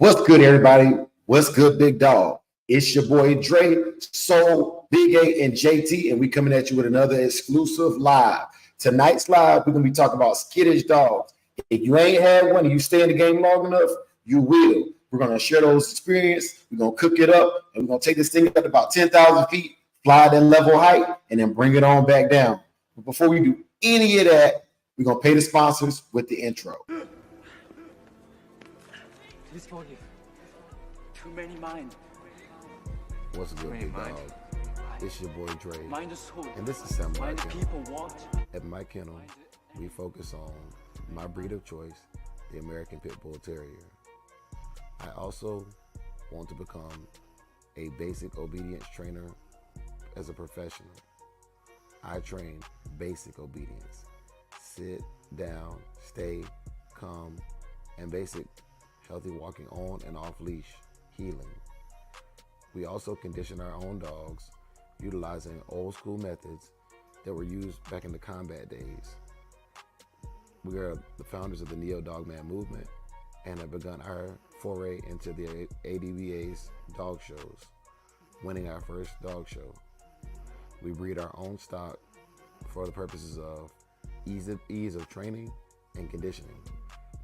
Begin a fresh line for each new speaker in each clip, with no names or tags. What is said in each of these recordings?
What's good, everybody? What's good, big dog? It's your boy Dre, Soul, Big A, and JT, and we coming at you with another exclusive live. Tonight's live, we're gonna be talking about skittish dogs. If you ain't had one and you stay in the game long enough, you will. We're gonna share those experiences. We're gonna cook it up, and we're gonna take this thing up to about 10,000 feet, fly that level height, and then bring it on back down. But before we do any of that, we're gonna pay the sponsors with the intro.
This for you. Too many mind.
What's good, big dog? It's your boy Dre,
Mind the soul.
and this is Sam
Mind the
Kennel.
people want.
At my kennel, we focus on my breed of choice, the American Pit Bull Terrier. I also want to become a basic obedience trainer as a professional. I train basic obedience: sit, down, stay, come, and basic healthy walking on and off leash, healing. We also condition our own dogs utilizing old school methods that were used back in the combat days. We are the founders of the Neo Dogman movement and have begun our foray into the ADVA's dog shows, winning our first dog show. We breed our own stock for the purposes of ease of training and conditioning.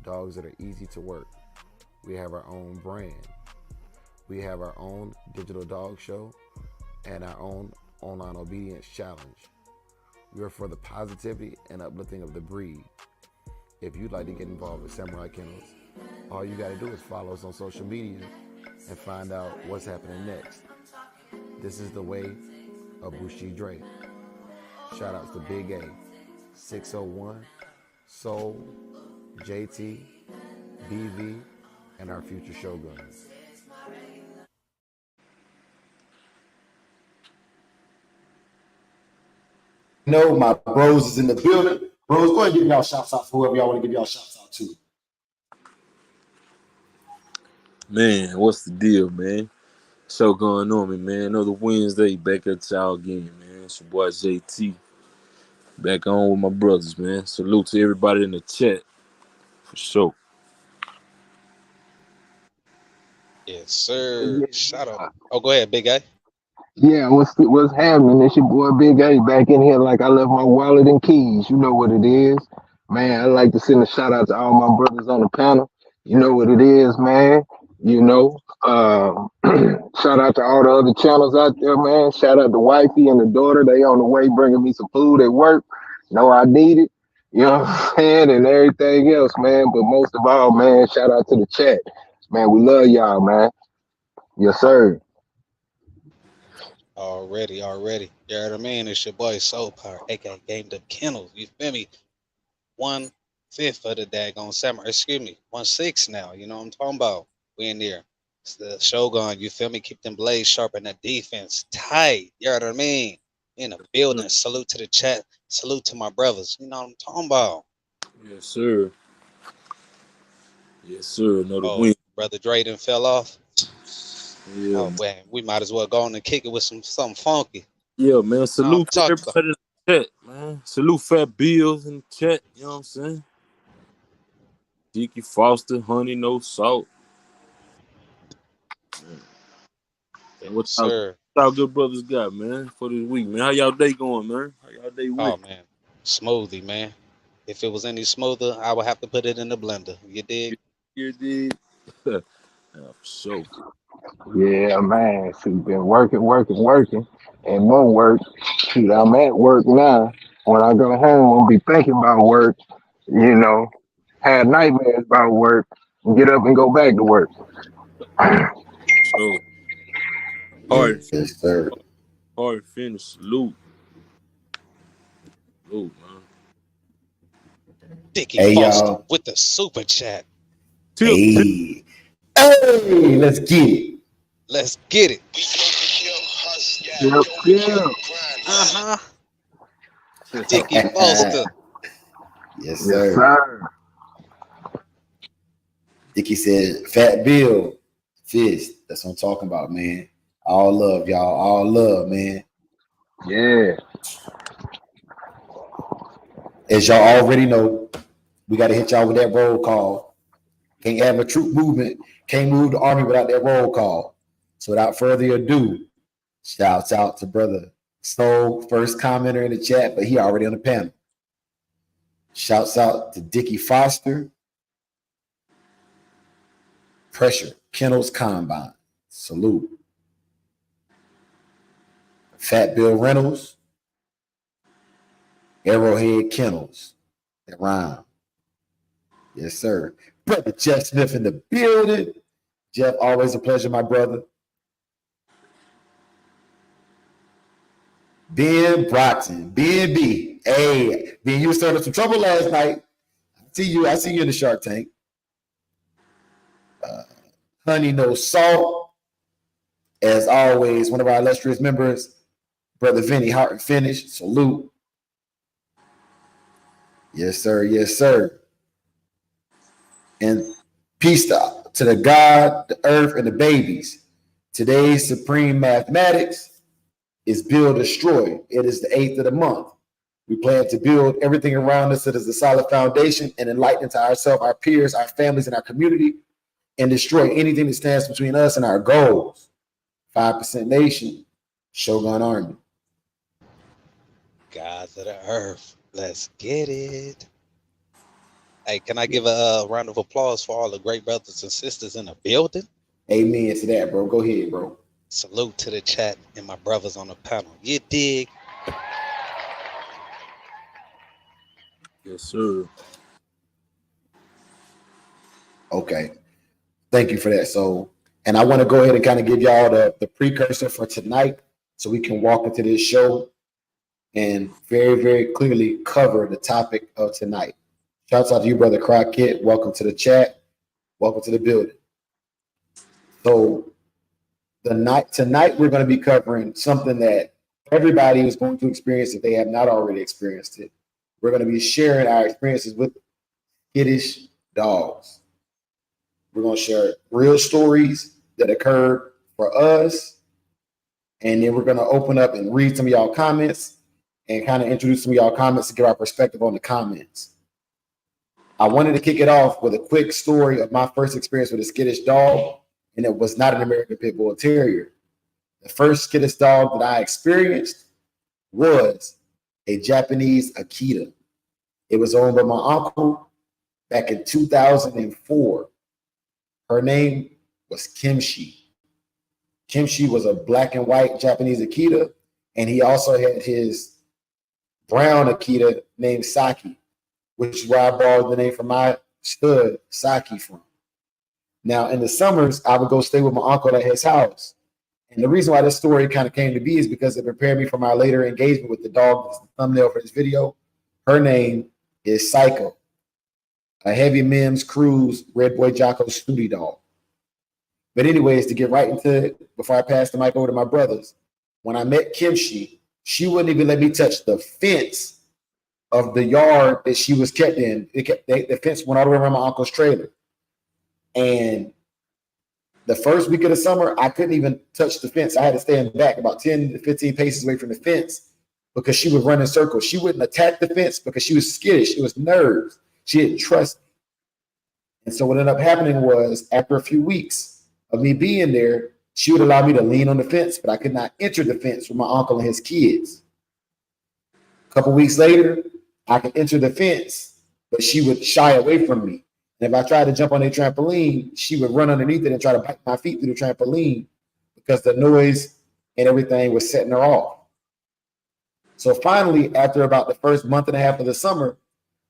Dogs that are easy to work. We have our own brand. We have our own digital dog show and our own online obedience challenge. We are for the positivity and uplifting of the breed. If you'd like to get involved with Samurai Kennels, all you got to do is follow us on social media and find out what's happening next. This is the way of Bushi Dre. Shout outs to Big A, 601, Soul, JT, BV, and our future Shoguns.
No, my bros is in the building. Bros, go ahead and give y'all shouts out for whoever y'all want to give y'all shouts out to.
Man, what's the deal, man? So going on, man. Another Wednesday back at y'all again, man. It's your boy JT. Back on with my brothers, man. Salute to everybody in the chat. For sure.
Yes, sir.
Yeah,
Shout out. Oh, go ahead, big guy.
yeah, what's happening? It's your boy Big A back in here like I left my wallet and keys. You know what it is. Man, I like to send a shout out to all my brothers on the panel. You know what it is, man. You know, shout out to all the other channels out there, man. Shout out to wifey and the daughter. They on the way bringing me some food at work. Know I need it. You know what I'm saying? And everything else, man. But most of all, man, shout out to the chat. Man, we love y'all, man. Yes, sir.
Already. You know what I mean? It's your boy Soul Power, aka Gamed Up Kennels. You feel me? 1/5 of the daggone samurai. Excuse me, 1/6 now. You know what I'm talking about? We in there. It's the Shogun. You feel me? Keep them blades sharp and that defense tight. You know what I mean? In the building. Salute to the chat. Salute to my brothers. You know what I'm talking about?
Yes, sir. Yes, sir. Another
Oh,
win.
brother Dre done fell off.
Yeah,
Oh, man, we might as well go on and kick it with something funky.
yeah, man. Salute to
Talk about.
everybody in the chat, man. Salute Fat Bills in the chat. You know what I'm saying? Dicky Foster, Honey, No Salt. And what
Sir.
y'all good brothers got, man, for this week, man? How y'all day going, man? How y'all day
Oh
went?
man, smoothie, man. If it was any smoother, I would have to put it in the blender. You dig?
You did? Yeah, for sure.
Yeah, man. Shoot, been working, and more work. Shoot, I'm at work now. When I go home, I'll be thinking about work. You know, have nightmares about work, and get up and go back to work.
So hard,
Yes, sir.
hard finish. Salute, man.
Dickie
Hey,
Foster
y'all.
with the super chat.
Tip.
Hey, hey, let's get it.
Let's get it.
Yep, yeah.
Uh huh. Dickie Foster.
Yes,
Yes,
sir.
sir.
Dickie said, Fat Bill, fist. That's what I'm talking about, man. All love, y'all. All love, man.
Yeah.
As y'all already know, we got to hit y'all with that roll call. Can't have a troop movement. Can't move the army without that roll call. So without further ado, shouts out to brother Soul, first commenter in the chat, but he already on the panel. Shouts out to Dickie Foster. Pressure, Kennels Combine. Salute. Fat Bill Reynolds. Arrowhead Kennels. That rhyme. Yes, sir. Brother Jeff Smith in the building. Jeff, always a pleasure, my brother. Ben Brockton, BNB. Hey, Ben, you started some trouble last night. I see you in the Shark Tank. Honey No Salt. As always, one of our illustrious members, Brother Vinny Heart and Finish. Salute. Yes, sir. Yes, sir. And peace to the God, the earth, and the babies. Today's supreme mathematics is build, destroy. It is the 8th of the month. We plan to build everything around us that is a solid foundation and enlighten to ourselves, our peers, our families, and our community, and destroy anything that stands between us and our goals. 5% Nation, Shogun Army.
Gods of the earth, let's get it. Hey, can I give a round of applause for all the great brothers and sisters in the building?
Amen to that, bro. Go ahead, bro.
Salute to the chat and my brothers on the panel. You dig?
Yes, sir.
Okay. Thank you for that. So, and I want to go ahead and kind of give y'all the precursor for tonight so we can walk into this show and very, very clearly cover the topic of tonight. Shouts out to you, Brother Crockett. Welcome to the chat. Welcome to the building. So tonight we're going to be covering something that everybody is going to experience if they have not already experienced it. We're going to be sharing our experiences with skittish dogs. We're going to share real stories that occurred for us. And then we're going to open up and read some of y'all comments and kind of introduce some of y'all comments to give our perspective on the comments. I wanted to kick it off with a quick story of my first experience with a skittish dog, and it was not an American Pit Bull Terrier. The first skittish dog that I experienced was a Japanese Akita. It was owned by my uncle back in 2004. Her name was Kimchi. Kimchi was a black and white Japanese Akita, and he also had his brown Akita named Saki, which is where I borrowed the name from my stud, Saki, from. Now, in the summers, I would go stay with my uncle at his house. And the reason why this story kind of came to be is because it prepared me for my later engagement with the dog. That's the thumbnail for this video. Her name is Phyco, a heavy Mims Cruise Red Boy Jocko Snooty dog. But anyways, to get right into it, before I pass the mic over to my brothers, when I met Kimchi, she wouldn't even let me touch the fence of the yard that she was kept in. The fence went all the way around my uncle's trailer. And the first week of the summer, I couldn't even touch the fence. I had to stand back about 10 to 15 paces away from the fence because she would run in circles. She wouldn't attack the fence because she was skittish. It was nerves. She didn't trust me. And so what ended up happening was after a few weeks of me being there, she would allow me to lean on the fence, but I could not enter the fence with my uncle and his kids. A couple weeks later, I could enter the fence, but she would shy away from me. And if I tried to jump on a trampoline, she would run underneath it and try to bite my feet through the trampoline because the noise and everything was setting her off. So finally, after about the first month and a half of the summer,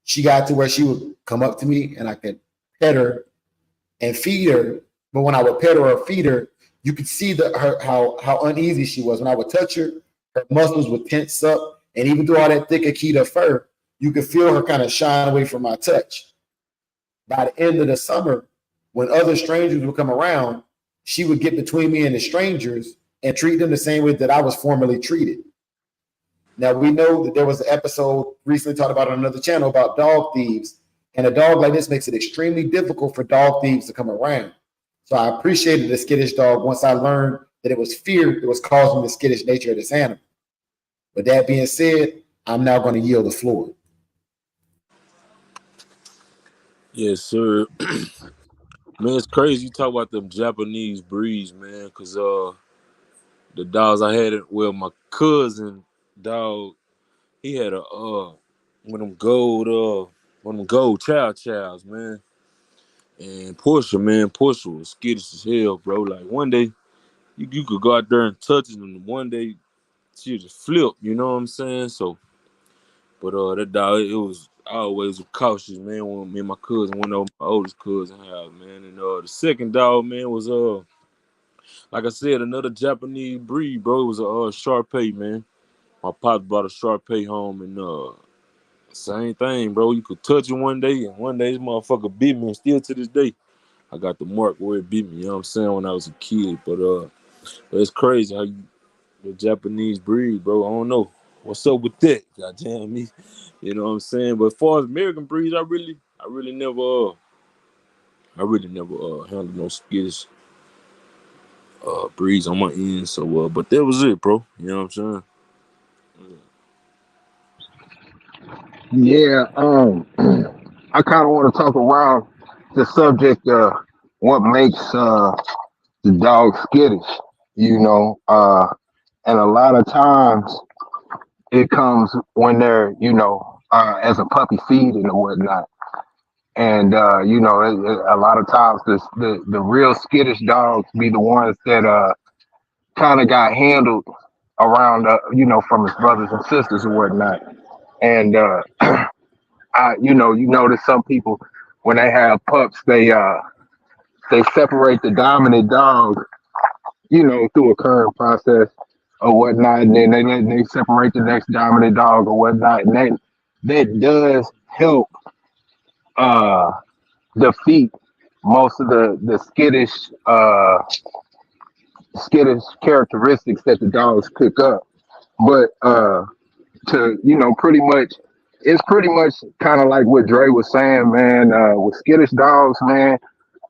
she got to where she would come up to me and I could pet her and feed her. But when I would pet her or feed her, you could see how uneasy she was. When I would touch her, her muscles would tense up. And even through all that thick Akita fur, you could feel her kind of shine away from my touch. By the end of the summer, when other strangers would come around, she would get between me and the strangers and treat them the same way that I was formerly treated. Now, we know that there was an episode recently talked about on another channel about dog thieves, and a dog like this makes it extremely difficult for dog thieves to come around. So I appreciated the skittish dog once I learned that it was fear that was causing the skittish nature of this animal. With that being said, I'm now going to yield the floor.
Yes, sir. Man, it's crazy you talk about them Japanese breeds, man, because the dogs I had, well, my cousin dog, he had a one of them gold chows, man. And Portia was skittish as hell, bro. Like one day you could go out there and touch it, and one day she just flip, you know what I'm saying? So, but that dog, it was always cautious, man. When me and my cousin went over my oldest cousin house, man, and the second dog, man, was like I said, another Japanese breed, bro. It was a Shar-Pei, man. My pops brought a Shar-Pei home, and same thing, bro. You could touch it one day, and one day this motherfucker bit me, and still to this day, I got the mark where it bit me. You know what I'm saying? When I was a kid, but it's crazy how the Japanese breed, bro. I don't know what's up with that. Goddamn me, you know what I'm saying? But as far as American breeds, I really never handled no skittish breeds on my end. So, but that was it, bro. You know what I'm saying?
Yeah, I kind of want to talk around the subject of what makes the dog skittish, you know, and a lot of times it comes when they're, as a puppy feeding or whatnot. And a lot of times the real skittish dogs be the ones that kind of got handled around, from his brothers and sisters or whatnot. And you notice some people when they have pups, they separate the dominant dog, through a current process or whatnot, and then they separate the next dominant dog or whatnot, and that does help uh defeat most of the skittish characteristics that the dogs pick up. But to pretty much it's pretty much kind of like what Dre was saying, man. With skittish dogs, man,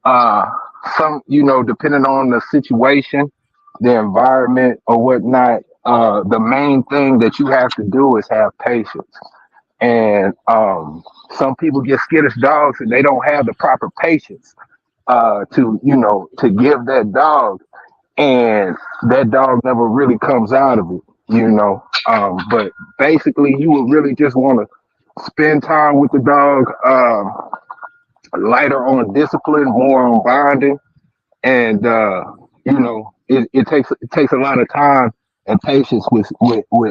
uh some depending on the situation, the environment or whatnot, the main thing that you have to do is have patience. And some people get skittish dogs and they don't have the proper patience to give that dog, and that dog never really comes out of it. But basically, you would really just want to spend time with the dog, lighter on discipline, more on bonding, and it takes a lot of time and patience with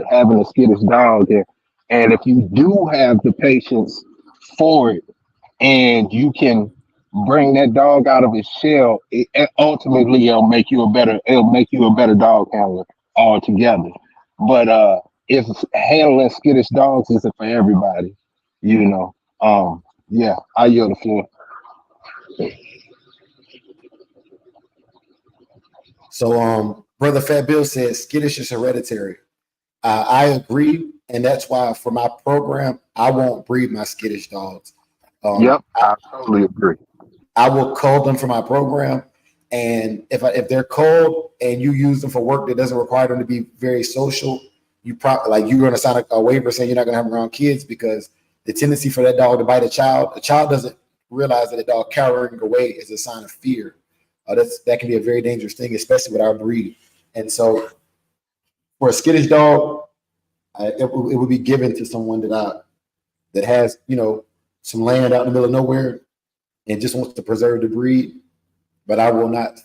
having a skittish dog, and if you do have the patience for it, and you can bring that dog out of his shell, ultimately it'll make you a better dog handler altogether. But if handling skittish dogs isn't for everybody, you know. Yeah, I yield the floor.
So, Brother Fat Bill says skittish is hereditary. I agree, and that's why for my program, I won't breed my skittish dogs.
Yep, I totally agree.
I will cull them for my program, and if they're culled and you use them for work that doesn't require them to be very social, you probably like you're going to sign a waiver saying you're not going to have them around kids, because the tendency for that dog to bite a child doesn't realize that a dog cowering away is a sign of fear. That can be a very dangerous thing, especially with our breed. And so, for a skittish dog, it would be given to someone that has some land out in the middle of nowhere and just wants to preserve the breed. But I will not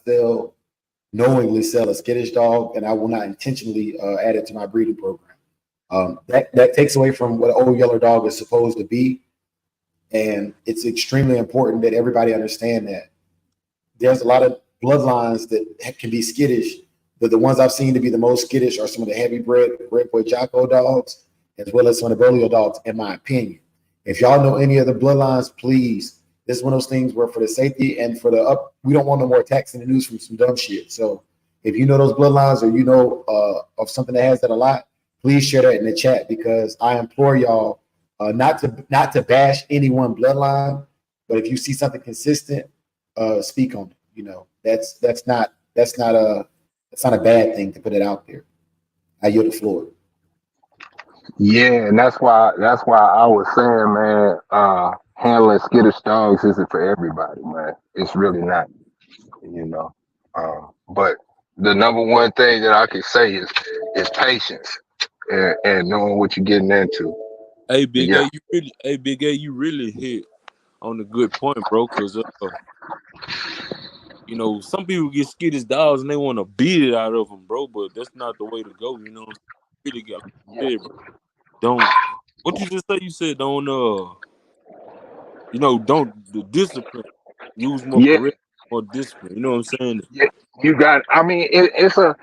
knowingly sell a skittish dog, and I will not intentionally add it to my breeding program. That takes away from what an old yeller dog is supposed to be, and it's extremely important that everybody understand that there's a lot of bloodlines that can be skittish, but the ones I've seen to be the most skittish are some of the heavy bred Red Boy Jocko dogs, as well as some of the Bolio dogs, in my opinion. If y'all know any other bloodlines, please. This is one of those things where for the safety and for we don't want no more attacks in the news from some dumb shit. So if you know those bloodlines, or of something that has that a lot, please share that in the chat, because I implore y'all not to bash any one bloodline, but if you see something consistent, speak on it. That's not a bad thing to put it out there. I yield the floor.
Yeah, and that's why I was saying, man, handling handling skittish dogs isn't for everybody, man. It's really not, you know. But the number one thing that I can say is patience and knowing what you're getting into. Yeah.
Big A, you really hit on a good point, bro. Cause you know, some people get skittish dogs and they want to beat it out of them, bro. But that's not the way to go. You know, really got like, bro. Don't. What you just say? You said don't. You know, don't the discipline. Use more
Yeah.
correct, more discipline. You know what I'm saying?
Yeah, you got. I mean, it's a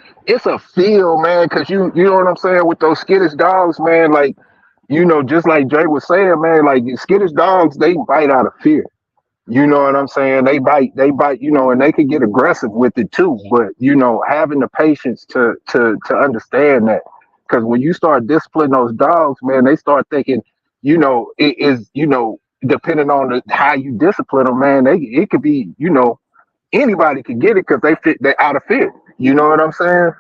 feel, man. Because you know what I'm saying with those skittish dogs, man. Like just like Jay was saying, man. Like skittish dogs, they bite out of fear. You know what I'm saying? They bite. And they can get aggressive with it too. But having the patience to understand that, because when you start disciplining those dogs, man, they start thinking, it is, depending on how you discipline them, man. It could be, anybody can get it because they're out of fear. You know what I'm saying?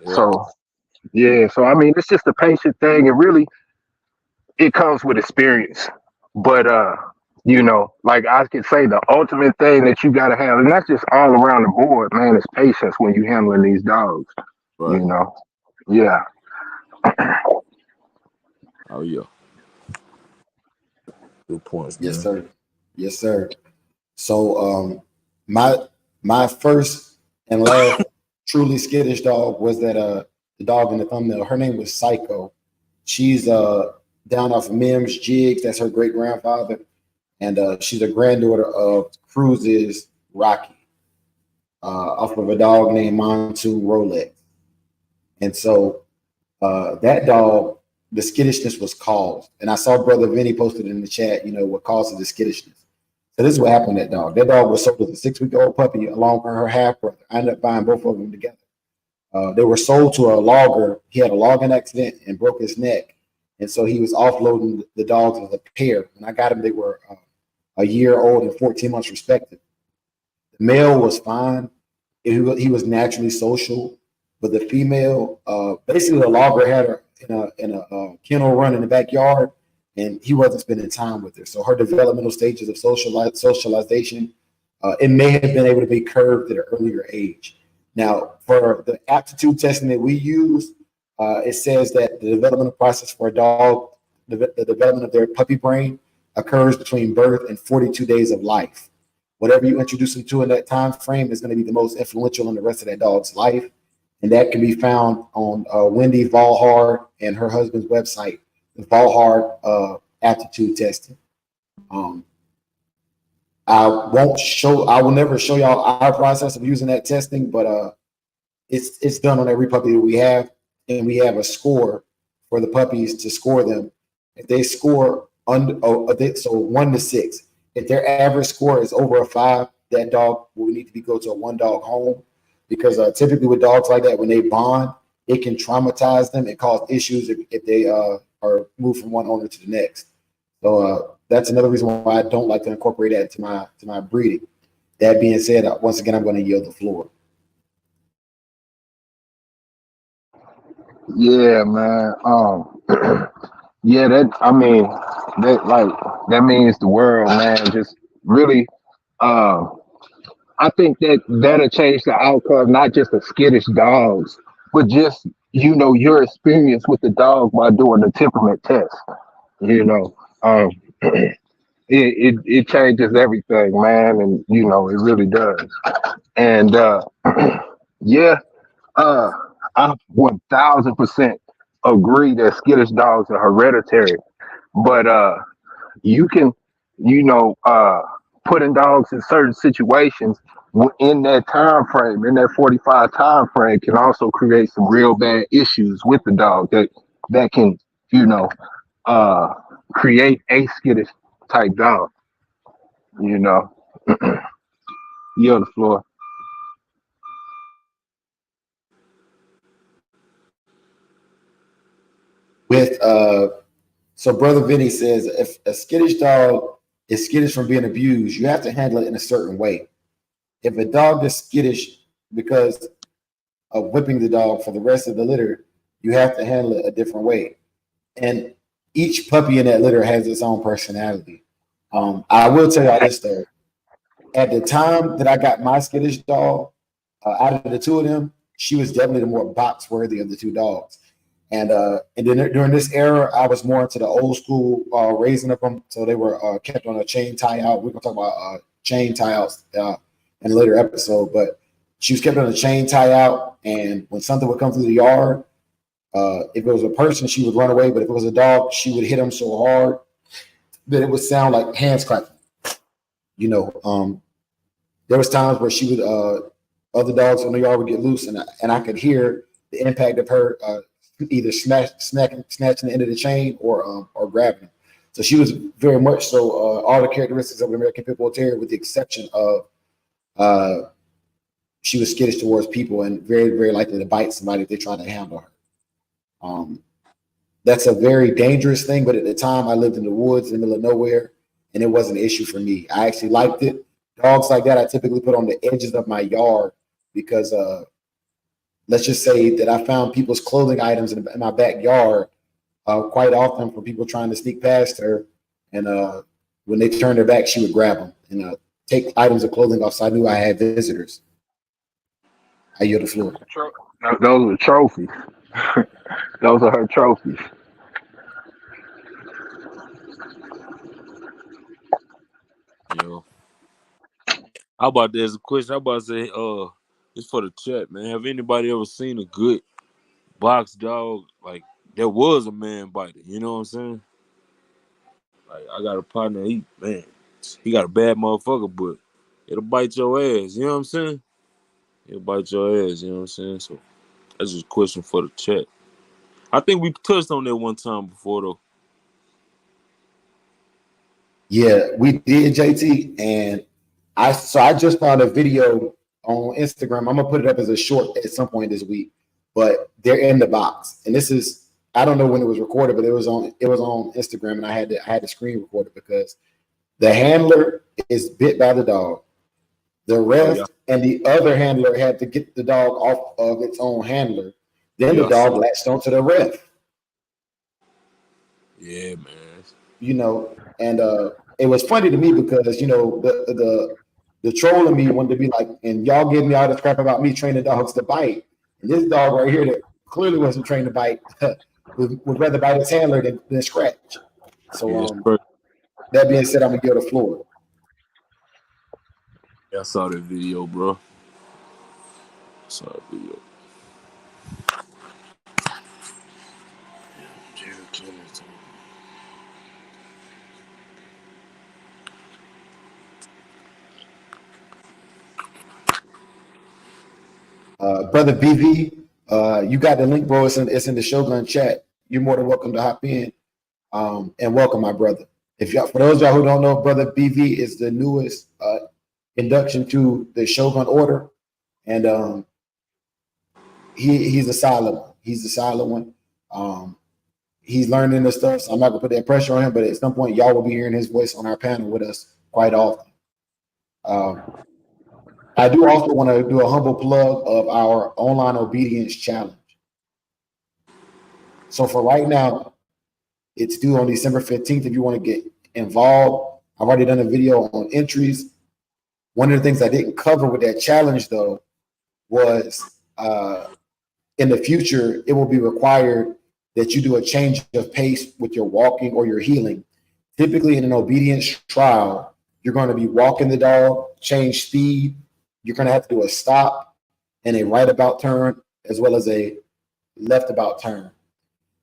Yeah.
So yeah, so I mean it's just a patient thing, and really it comes with experience. But like I could say the ultimate thing that you gotta have, and that's just all around the board, man, is patience when you handling these dogs. You
Right.
know. Yeah.
Oh yeah. Good points,
Yes,
man.
sir. Yes, sir. So my my first and last truly skittish dog was that the dog in the thumbnail. Her name was Psycho. She's down off of Mims Jiggs. That's her great grandfather, and she's a granddaughter of Cruz's Rocky, off of a dog named Montu Rolex. And so that dog, the skittishness was caused. And I saw Brother Vinny posted in the chat, what causes the skittishness. So this is what happened to that dog. That dog was sold as a 6-week-old puppy along with her half brother. I ended up buying both of them together. They were sold to a logger. He had a logging accident and broke his neck. And so he was offloading the dogs as a pair. When I got them, they were a year old and 14 months respective. The male was fine. He was naturally social, but the female, basically the logger had her in a kennel run in the backyard, and he wasn't spending time with her. So her developmental stages of socialization, it may have been able to be curbed at an earlier age. Now, for the aptitude testing that we use, it says that the developmental process for a dog, the development of their puppy brain occurs between birth and 42 days of life. Whatever you introduce them to in that time frame is going to be the most influential in the rest of that dog's life. And that can be found on Wendy Valhard and her husband's website, the Valhard aptitude testing. I will never show y'all our process of using that testing, but it's done on every puppy that we have, and we have a score for the puppies to score them. If they score so 1 to 6, if their average score is over a 5, that dog will need to go to a 1-dog home, because typically with dogs like that, when they bond, it can traumatize them and cause issues if they are moved from one owner to the next. So that's another reason why I don't like to incorporate that to my breeding. That being said, once again, I'm going to yield the floor.
Yeah, man. Yeah, that means the world, man. Just really, I think that'll change the outcome, not just of skittish dogs, but just your experience with the dog by doing the temperament test. You know, it changes everything, man, and it really does. And yeah, uh, I 1000% agree that skittish dogs are hereditary, but you can, putting dogs in certain situations in that time frame, in that 45 time frame, can also create some real bad issues with the dog that can, you know, uh, create a skittish type dog. You know, you on the floor.
With So Brother Vinny says if a skittish dog is skittish from being abused, you have to handle it in a certain way. If a dog is skittish because of whipping the dog for the rest of the litter, you have to handle it a different way. And each puppy in that litter has its own personality. I will tell you this though. At the time that I got my skittish dog, out of the two of them, she was definitely the more box worthy of the two dogs. And then during this era, I was more into the old school raising of them. So they were kept on a chain tie out. We're gonna talk about chain tie outs in a later episode, but she was kept on a chain tie out. And when something would come through the yard, if it was a person, she would run away. But if it was a dog, she would hit him so hard that it would sound like hands clapping. You know, there was times where she would other dogs in the yard would get loose, and I could hear the impact of her either snatching the end of the chain or grabbing him. So she was very much so all the characteristics of an American Pit Bull Terrier, with the exception of she was skittish towards people and very, very likely to bite somebody if they tried to handle her. That's a very dangerous thing, but at the time I lived in the woods in the middle of nowhere, and it wasn't an issue for me. I actually liked it. Dogs like that I typically put on the edges of my yard because let's just say that I found people's clothing items in my backyard quite often for people trying to sneak past her. And when they turned their back, she would grab them and take items of clothing off. So I knew I had visitors. I yield the floor.
Those were trophies. Those are her trophies.
Yo, how about there's a question? How about say, it's for the chat, man. Have anybody ever seen a good box dog like there was a man biter? You know what I'm saying? Like I got a partner, he got a bad motherfucker, but it'll bite your ass. You know what I'm saying? It'll bite your ass. You know what I'm saying? So that's just a question for the chat. I think we touched on that one time before though.
Yeah, we did, JT, and I just found a video on Instagram. I'm gonna put it up as a short at some point this week, but they're in the box, and this is I don't know when it was recorded, but it was on Instagram, and I had to screen record it because the handler is bit by the dog. The ref and the other handler had to get the dog off of its own handler. Then the dog latched onto the ref.
Yeah, man.
You know, and it was funny to me because you know the troll in me wanted to be like, and y'all give me all this crap about me training dogs to bite, and this dog right here that clearly wasn't trained to bite would rather bite its handler than scratch. So that being said, I'm gonna give the floor.
Yeah, I saw that video, bro. Saw that video.
Brother BV, you got the link, bro. It's in the Shogun chat. You're more than welcome to hop in. And welcome, my brother. For those of y'all who don't know, Brother BV is the newest induction to the Shogun Order, and he's a solid one. He's a solid one. He's learning this stuff, so I'm not gonna put that pressure on him. But at some point, y'all will be hearing his voice on our panel with us quite often. I do also want to do a humble plug of our online obedience challenge. So for right now, it's due on December 15th. If you want to get involved, I've already done a video on entries. One of the things I didn't cover with that challenge, though, was in the future, it will be required that you do a change of pace with your walking or your heeling. Typically, in an obedience trial, you're going to be walking the dog, change speed. You're going to have to do a stop and a right about turn, as well as a left about turn.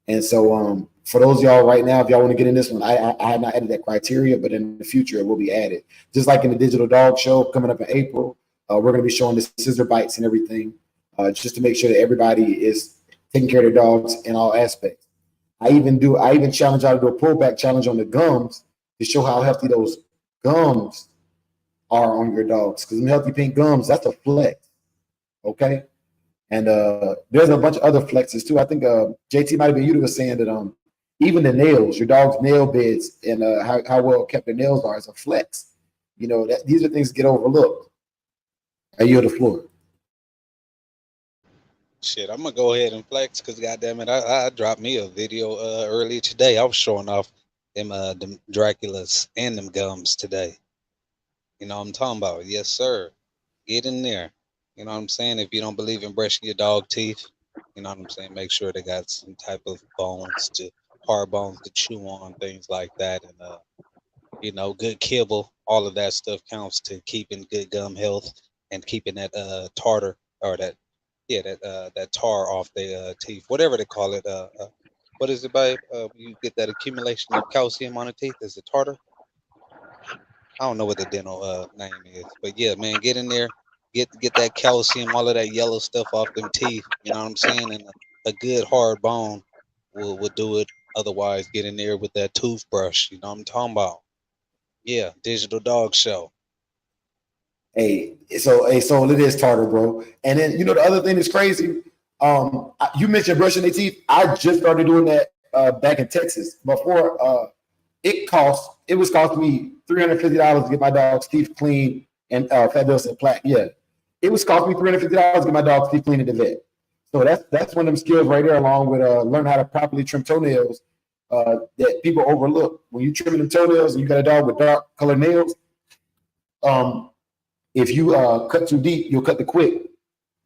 And so for those of y'all right now, if y'all want to get in this one, I have not added that criteria, but in the future, it will be added. Just like in the Digital Dog Show coming up in April, we're going to be showing the scissor bites and everything, just to make sure that everybody is taking care of their dogs in all aspects. I even challenge y'all to do a pullback challenge on the gums to show how healthy those gums are on your dogs. Because in healthy pink gums, that's a flex. Okay. And there's a bunch of other flexes too. I think JT might have been you that was saying that even the nails, your dog's nail beds and how well kept their nails are is a flex. You know, these are things that get overlooked. I yield the floor.
Shit, I'm gonna go ahead and flex because goddamn it, I dropped me a video earlier today. I was showing off them Draculas and them gums today. You know what I'm talking about? Yes, sir. Get in there. You know what I'm saying? If you don't believe in brushing your dog teeth, you know what I'm saying? Make sure they got some type of bones to hard bones to chew on, things like that, and good kibble. All of that stuff counts to keeping good gum health and keeping that tartar or that tar off the teeth, whatever they call it. What is it, babe? You get that accumulation of calcium on the teeth. Is it tartar? I don't know what the dental name is, but yeah, man, get in there, get that calcium, all of that yellow stuff off them teeth. You know what I'm saying? And a good hard bone will do it. Otherwise, get in there with that toothbrush. You know what I'm talking about? Yeah, digital dog show.
So it is tartar, bro. And then the other thing that's crazy. You mentioned brushing their teeth. I just started doing that back in Texas. Before it was costing me $350 to get my dog's teeth clean and fabulous and plaque. Yeah, it was costing me $350 to get my dog's teeth clean at the vet. So that's one of them skills right there, along with learn how to properly trim toenails that people overlook. When you trim them toenails and you got a dog with dark colored nails, if you cut too deep, you'll cut the quick.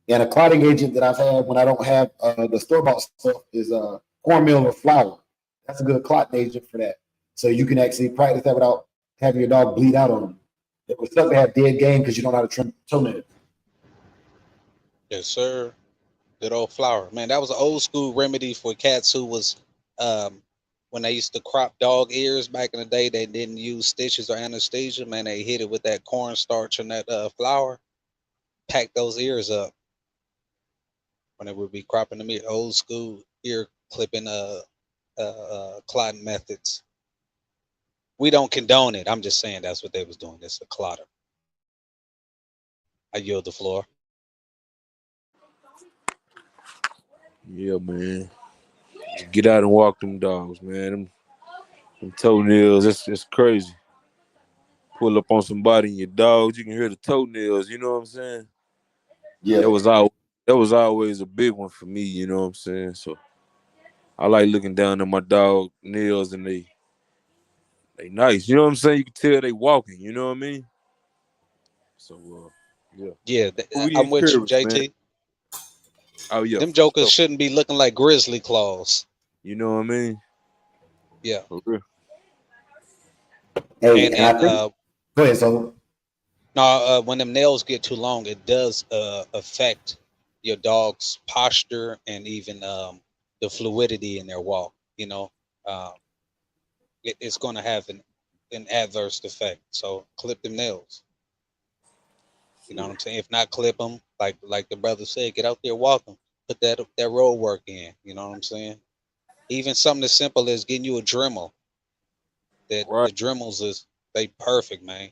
And a clotting agent that I've had when I don't have the store-bought stuff is cornmeal or flour. That's a good clotting agent for that. So you can actually practice that without having your dog bleed out on you. It would suck to have dead game because you don't know how to trim toenails.
Yes, sir. Good old flour, man. That was an old school remedy for cats who was when they used to crop dog ears back in the day. They didn't use stitches or anesthesia. Man, they hit it with that cornstarch and that flour, pack those ears up when they would be cropping them ear. Old school ear clipping clotting methods. We don't condone it. I'm just saying that's what they was doing. It's a clotter. I yield the floor.
Yeah, man. Get out and walk them dogs, man. Them toenails, it's crazy. Pull up on somebody and your dogs, you can hear the toenails, you know what I'm saying?
Yeah.
That was always a big one for me, you know what I'm saying? So I like looking down at my dog nails and they nice. You know what I'm saying? You can tell they walking, you know what I mean? So yeah.
Yeah,
We
I'm with you,
encourage, man.
JT.
Oh yeah.
Them jokers shouldn't be looking like grizzly claws.
You know what I mean?
Yeah.
For real.
Hey,
And
and I think go ahead, so
no, when them nails get too long, it does affect your dog's posture and even the fluidity in their walk. Um, it's going to have an adverse effect. So clip them nails. You know what I'm saying? If not, clip them. Like the brother said, get out there, walk them. Put that road work in. You know what I'm saying? Even something as simple as getting you a Dremel. That
Right.
the Dremels they perfect, man.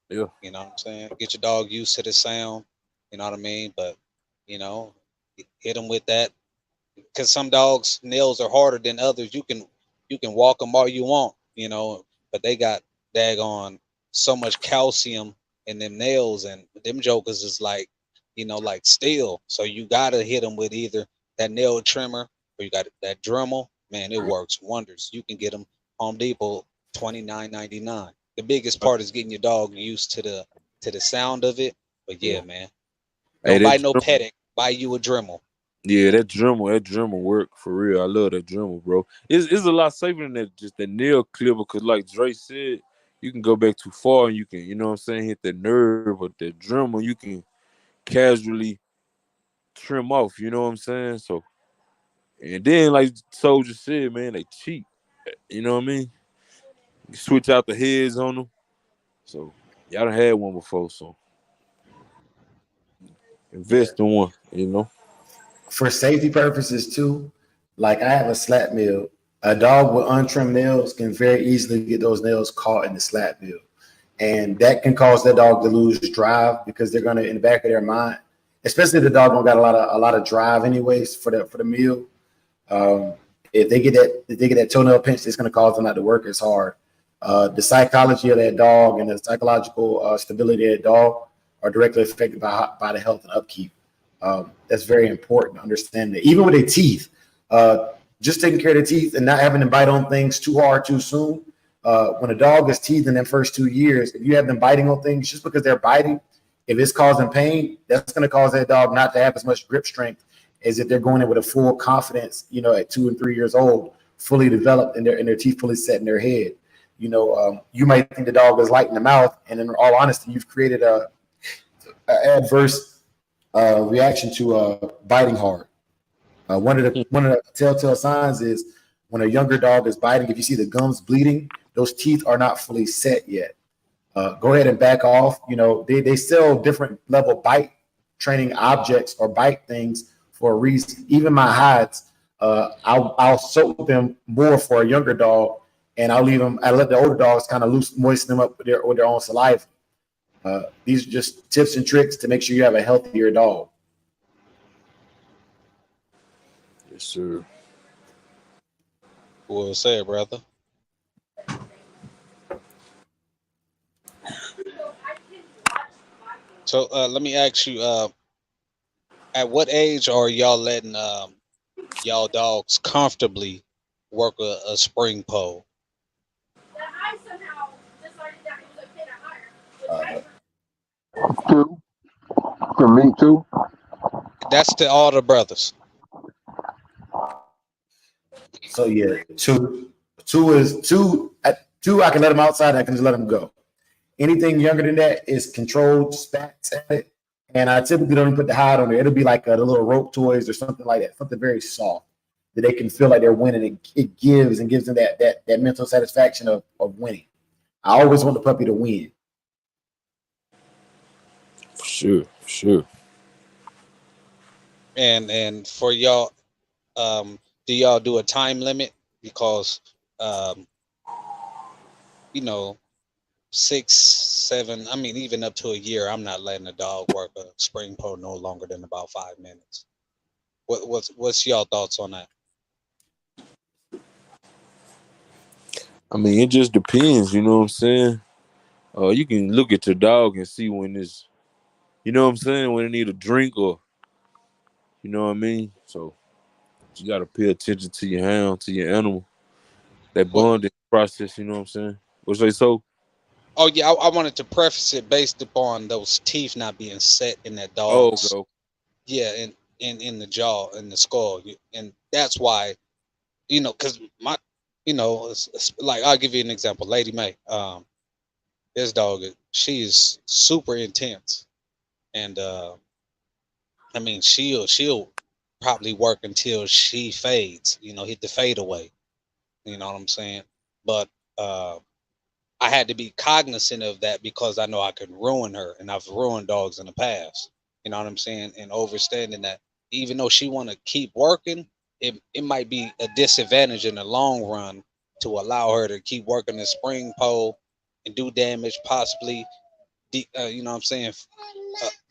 Yeah.
You know what I'm saying? Get your dog used to the sound. You know what I mean? But hit them with that because some dogs' nails are harder than others. You can walk them all you want, but they got daggone so much calcium in them nails, and them jokers is like steel. So you gotta hit them with either that nail trimmer or you got that Dremel. Man, it works wonders. You can get them Home Depot $29.99. The biggest part is getting your dog used to the sound of it. But yeah, man,
Hey,
don't
that
buy no
Dremel,
Pedic. Buy you a Dremel.
yeah, that Dremel work for real. I love that Dremel, bro. It's a lot safer than that just that nail clipper, cause like Dre said, you can go back too far and you can, you know what I'm saying, hit the nerve, but that Dremel you can casually trim off, you know what I'm saying? So and then like Soldier said, man, they cheap. You know what I mean? You switch out the heads on them. So y'all done had one before, so
yeah.
invest in one, you know.
For safety purposes too, like I have a slap mill. A dog with untrimmed nails can very easily get those nails caught in the slap mill, and that can cause that dog to lose drive because they're gonna in the back of their mind, especially if the dog don't got a lot of drive anyways for the meal. Um, if they get that toenail pinch, it's gonna cause them not to work as hard. The psychology of that dog and the psychological stability of that dog are directly affected by the health and upkeep. That's very important to understand that. Even with their teeth, just taking care of the teeth and not having them bite on things too hard too soon. When a dog is teethed in their first 2 years, if you have them biting on things just because they're biting, if it's causing pain, that's going to cause that dog not to have as much grip strength as if they're going in with a full confidence, at 2 and 3 years old, fully developed and their teeth fully set in their head. You might think the dog is light in the mouth, and in all honesty, you've created a adverse reaction to biting hard. One of the telltale signs is when a younger dog is biting. If you see the gums bleeding, those teeth are not fully set yet. Go ahead and back off. They sell different level bite training objects or bite things for a reason. Even my hides, I'll soak them more for a younger dog, and I'll leave them. I let the older dogs kind of moisten them up with their own saliva. These are just tips and tricks to make sure you have a healthier dog.
Yes, sir.
Well said, brother. So let me ask you, at what age are y'all letting y'all dogs comfortably work a spring pole?
Two. For me too.
That's to all the brothers.
So yeah, two is two. At two, I can let them outside. I can just let them go. Anything younger than that is controlled spats at it, and I typically don't even put the hide on there. It'll be like the little rope toys or something like that, something very soft that they can feel like they're winning. It gives them that mental satisfaction of winning. I always want the puppy to win.
For sure.
And for y'all, do y'all do a time limit? Because 6, 7, I mean, even up to a year, I'm not letting a dog work a spring pole no longer than about 5 minutes. What's y'all thoughts on that?
I mean, it just depends, you know what I'm saying? You can look at your dog and see when it's, you know what I'm saying, when it need a drink or, you know what I mean? So you got to pay attention to your hound, to your animal, that
What?
bonding process, you know what I'm saying? What's they so?
Oh yeah, I wanted to preface it based upon those teeth not being set in that
Oh,
dog's,
go.
yeah, in the jaw, in the skull, and that's why, because my, it's like, I'll give you an example. Lady May, this dog, she is super intense, and I mean, she'll probably work until she fades, hit the fade away. You know what I'm saying? But I had to be cognizant of that because I know I could ruin her, and I've ruined dogs in the past. You know what I'm saying? And understanding that even though she want to keep working, it might be a disadvantage in the long run to allow her to keep working the spring pole and do damage, possibly, you know what I'm saying,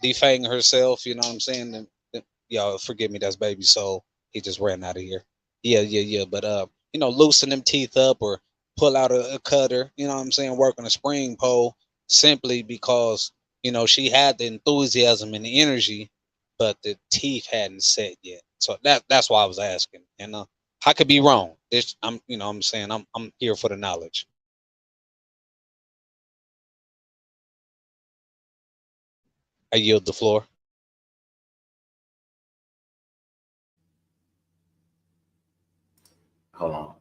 defang herself. You know what I'm saying? And y'all forgive me, that's baby soul. He just ran out of here. Yeah. But loosen them teeth up or pull out a cutter. You know what I'm saying? Work on a spring pole simply because she had the enthusiasm and the energy, but the teeth hadn't set yet. So that's why I was asking. And I could be wrong. I'm saying I'm here for the knowledge. I yield the floor.
Hold on.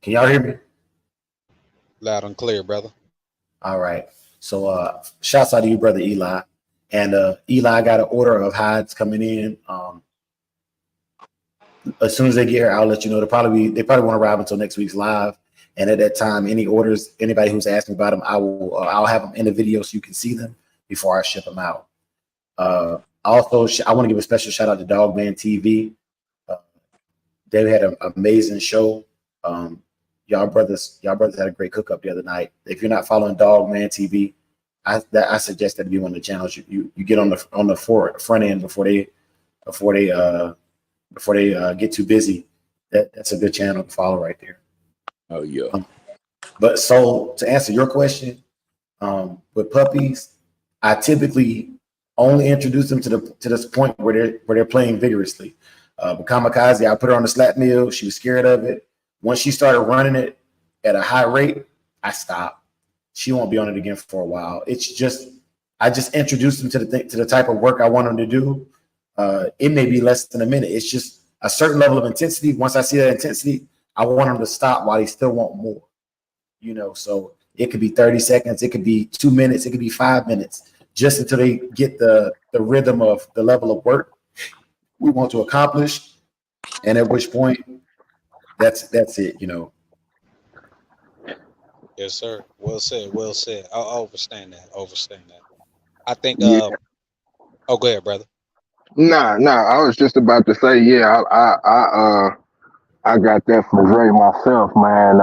Can y'all hear me?
Loud and clear, brother.
All right. So shouts out to you, brother Eli. And Eli got an order of hides coming in. As soon as they get here, I'll let you know. They probably won't arrive until next week's live. And at that time, any orders, anybody who's asking about them, I'll have them in the video so you can see them before I ship them out. Also, I want to give a special shout out to Dogman TV. They had an amazing show. Y'all brothers had a great cook up the other night. If you're not following Dogman TV, I suggest that to be one of the channels you get on the front end before they get too busy. That's a good channel to follow right there.
Oh, yeah.
But so to answer your question, with puppies, I typically only introduce them to this point where they're playing vigorously. But Kamikaze, I put her on the slap meal. She was scared of it. Once she started running it at a high rate, I stopped. She won't be on it again for a while. It's just, I just introduced them to the type of work I want them to do. It may be less than a minute. It's just a certain level of intensity. Once I see that intensity, I want them to stop while they still want more. You know, so it could be 30 seconds, it could be 2 minutes, it could be 5 minutes, just until they get the rhythm of the level of work we want to accomplish. And at which point, that's it, you know.
Yes, sir. Well said. Well said. I understand that. Understand that. I think.
Yeah.
Oh, go ahead, brother.
Nah. I was just about to say, yeah, I got that from Dre myself, man.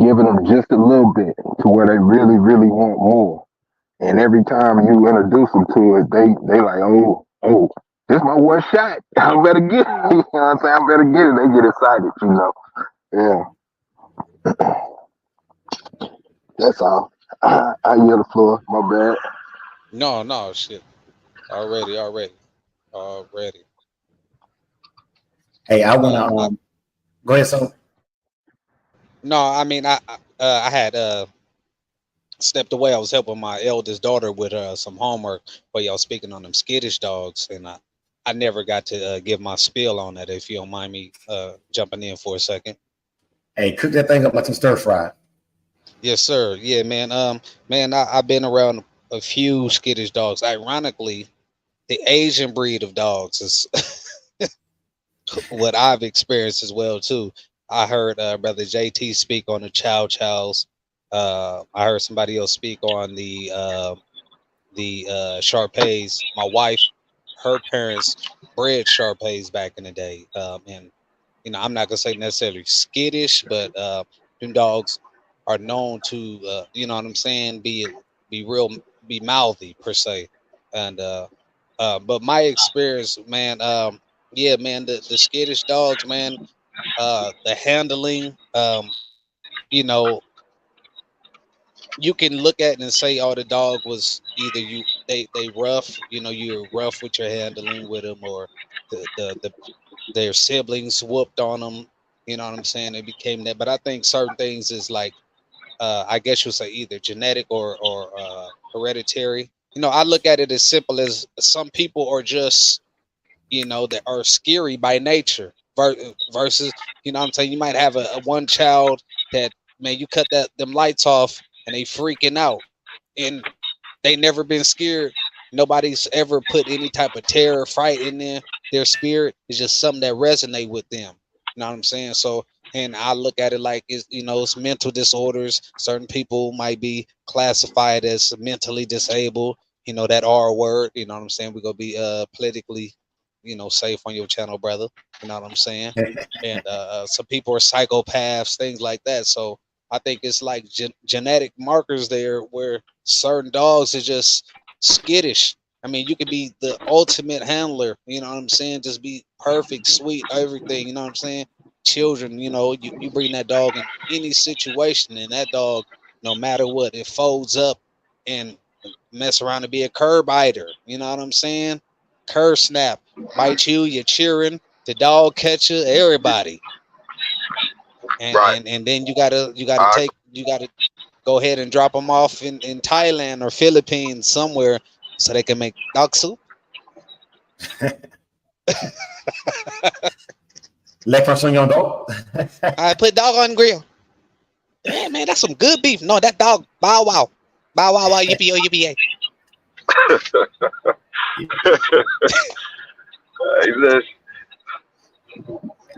Giving them just a little bit to where they really, really want more. And every time you introduce them to it, they like, oh, this my one shot. I better get it. You know what I'm saying? I better get it. They get excited, you know. Yeah. That's all. I yield the floor. My bad.
No, shit. Already.
Hey, I want to go ahead. So,
No, I mean, I had stepped away. I was helping my eldest daughter with some homework while y'all speaking on them skittish dogs, and I never got to give my spiel on that. If you don't mind me jumping in for a second.
hey, cook that thing up like some stir fry.
Yes, sir. Yeah, man. I've been around a few skittish dogs. Ironically, the Asian breed of dogs is what I've experienced as well too. I heard brother JT speak on the Chow Chows. I heard somebody else speak on the Shar-Peis. My wife, her parents bred Shar-Peis back in the day, and you know, I'm not gonna say necessarily skittish, but them dogs are known to, you know what I'm saying, be mouthy per se, and but my experience, man, yeah, man, the skittish dogs, man, the handling, you know, you can look at it and say, oh, the dog was either they rough, you know, you're rough with your handling with them, or the their siblings whooped on them. You know what I'm saying? They became that. But I think certain things is like, I guess you'll say either genetic or hereditary. You know, I look at it as simple as some people are just, you know, that are scary by nature versus, you know what I'm saying, you might have a one child that, man, you cut them lights off and they freaking out and they never been scared. Nobody's ever put any type of terror, fright in their spirit. It's just something that resonate with them. You know what I'm saying? So, and I look at it like it's, you know, it's mental disorders. Certain people might be classified as mentally disabled. You know, that R word. You know what I'm saying? We're gonna be politically, you know, safe on your channel, brother. You know what I'm saying? And some people are psychopaths, things like that. So I think it's like genetic markers there where certain dogs are just skittish. I mean, you could be the ultimate handler, you know what I'm saying? Just be perfect, sweet, everything, you know what I'm saying? Children, you know, you bring that dog in any situation, and that dog, no matter what, it folds up and mess around to be a curb biter, you know what I'm saying? Curb snap, bite you, you're cheering, the dog catcher, everybody. And then you gotta go ahead and drop them off in Thailand or Philippines somewhere so they can make dog soup.
Leg from son young dog.
I put dog on grill. Yeah, man, that's some good beef. No, that dog, bow wow. Bow wow wow, yippee yo, yippee.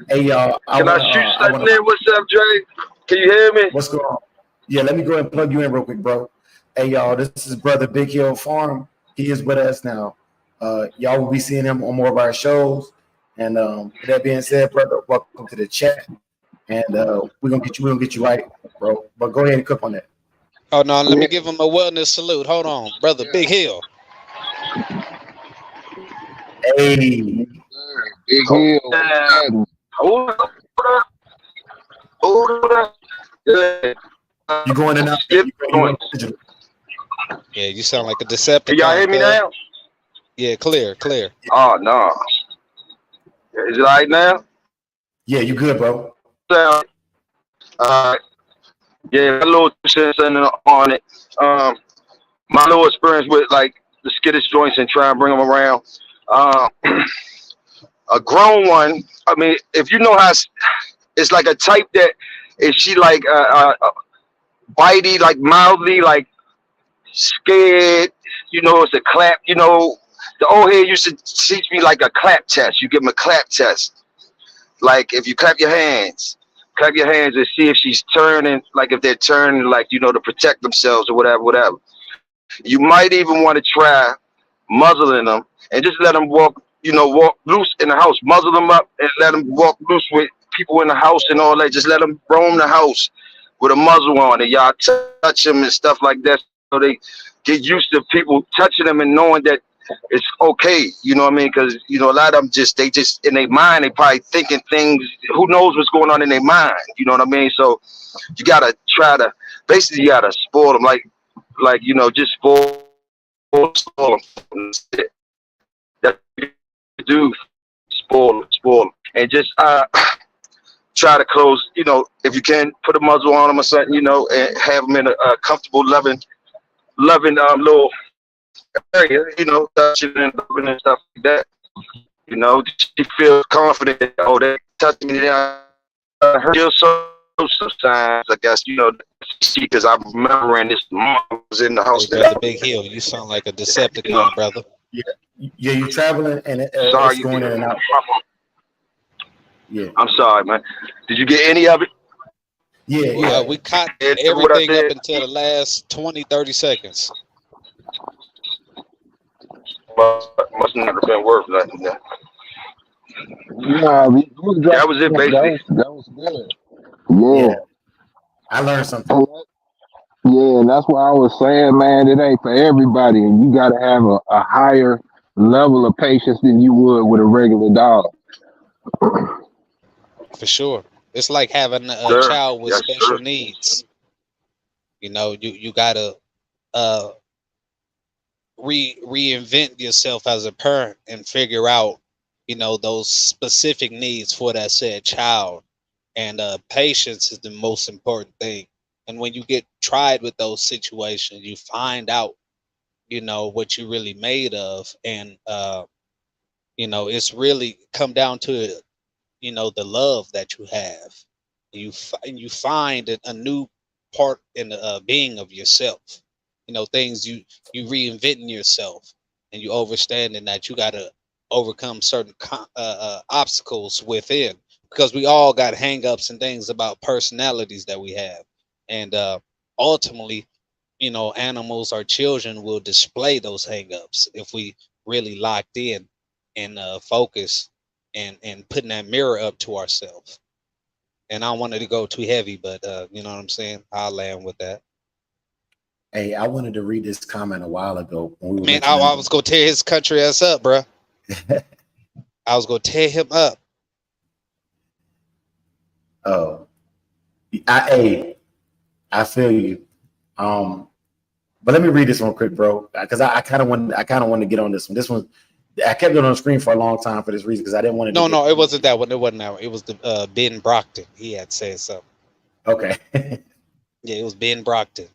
Hey y'all,
Can I shoot something in? What's up, Dre? Can you hear me?
What's going on? Yeah, let me go ahead and plug you in real quick, bro. Hey y'all, this is brother Big Hill Farm. He is with us now. Y'all will be seeing him on more of our shows. And with that being said, brother, welcome to the chat. And we're gonna get you right, bro. But go ahead and cook on that.
Oh no, let me give him a wellness salute. Hold on, brother Big Hill.
Hey,
Big Hill.
Hold up.
you going in out?
Yeah, you sound like a Decepticon.
Can y'all hear me now?
Yeah, clear.
Oh no. Is it all right now?
Yeah, you good, bro?
Sound. Yeah, my little 2 cents on it. My little experience with like the skittish joints and try and bring them around. Um, a grown one. I mean, if you know how it's like a type that is she like bitey, like mildly, like scared. You know, it's a clap. You know, the old head used to teach me like a clap test. You give them a clap test. Like if you clap your hands and see if she's turning, like if they're turning, like, you know, to protect themselves or whatever. You might even want to try muzzling them and just let them walk loose in the house. Muzzle them up and let them walk loose with people in the house and all that. Just let them roam the house with a muzzle on and y'all touch them and stuff like that. So they get used to people touching them and knowing that it's okay. You know what I mean? Because, you know, a lot of them they just in their mind, they probably thinking things, who knows what's going on in their mind. You know what I mean? So you got to try to, basically you got to spoil them like, you know, just spoil them. That you do, spoil them. And just try to close, you know, if you can, put a muzzle on them or something, you know, and have them in a comfortable, loving little area, you know, touching and loving and stuff like that. You know, she feels confident. Oh, they touch me down. Her feel so sometimes, I guess, you know, because I'm remembering this mom was in the house.
Hey, brother Big Hill, you sound like a Decepticon, brother.
Yeah, you traveling and
Sorry,
it's going in and out. Yeah,
I'm sorry, man. Did you get any of it?
Yeah.
We caught everything up until the last 20-30 seconds.
Must not have been worth nothing.
Nah,
That was it, basically.
That was good.
Yeah. I learned something.
Yeah, and that's why I was saying, man, it ain't for everybody, and you got to have a higher level of patience than you would with a regular dog.
For sure. It's like having a child with special needs. You know, you gotta reinvent yourself as a parent and figure out, you know, those specific needs for that said child. And patience is the most important thing. And when you get tried with those situations, you find out, you know, what you're really made of. And you know, it's really come down to, you know, the love that you have. You find a new part in the being of yourself. You know, things you reinventing yourself, and you understanding that you got to overcome certain obstacles within, because we all got hang-ups and things about personalities that we have. And ultimately, you know, animals or children will display those hang-ups if we really locked in and focus and putting that mirror up to ourselves. And I don't want it to go too heavy, but you know what I'm saying? I'll land with that.
Hey, I wanted to read this comment a while ago. When we were
Man, I was going to tear his country ass up, bro. I was going to tear him up.
Oh, I feel you. But let me read this one quick, bro, because I kind of want to get on this one. This one, I kept it on the screen for a long time for this reason, because I didn't want to.
No, it wasn't that one. It wasn't that one. It was the Ben Brockton. He had said something.
Okay.
Yeah, it was Ben Brockton.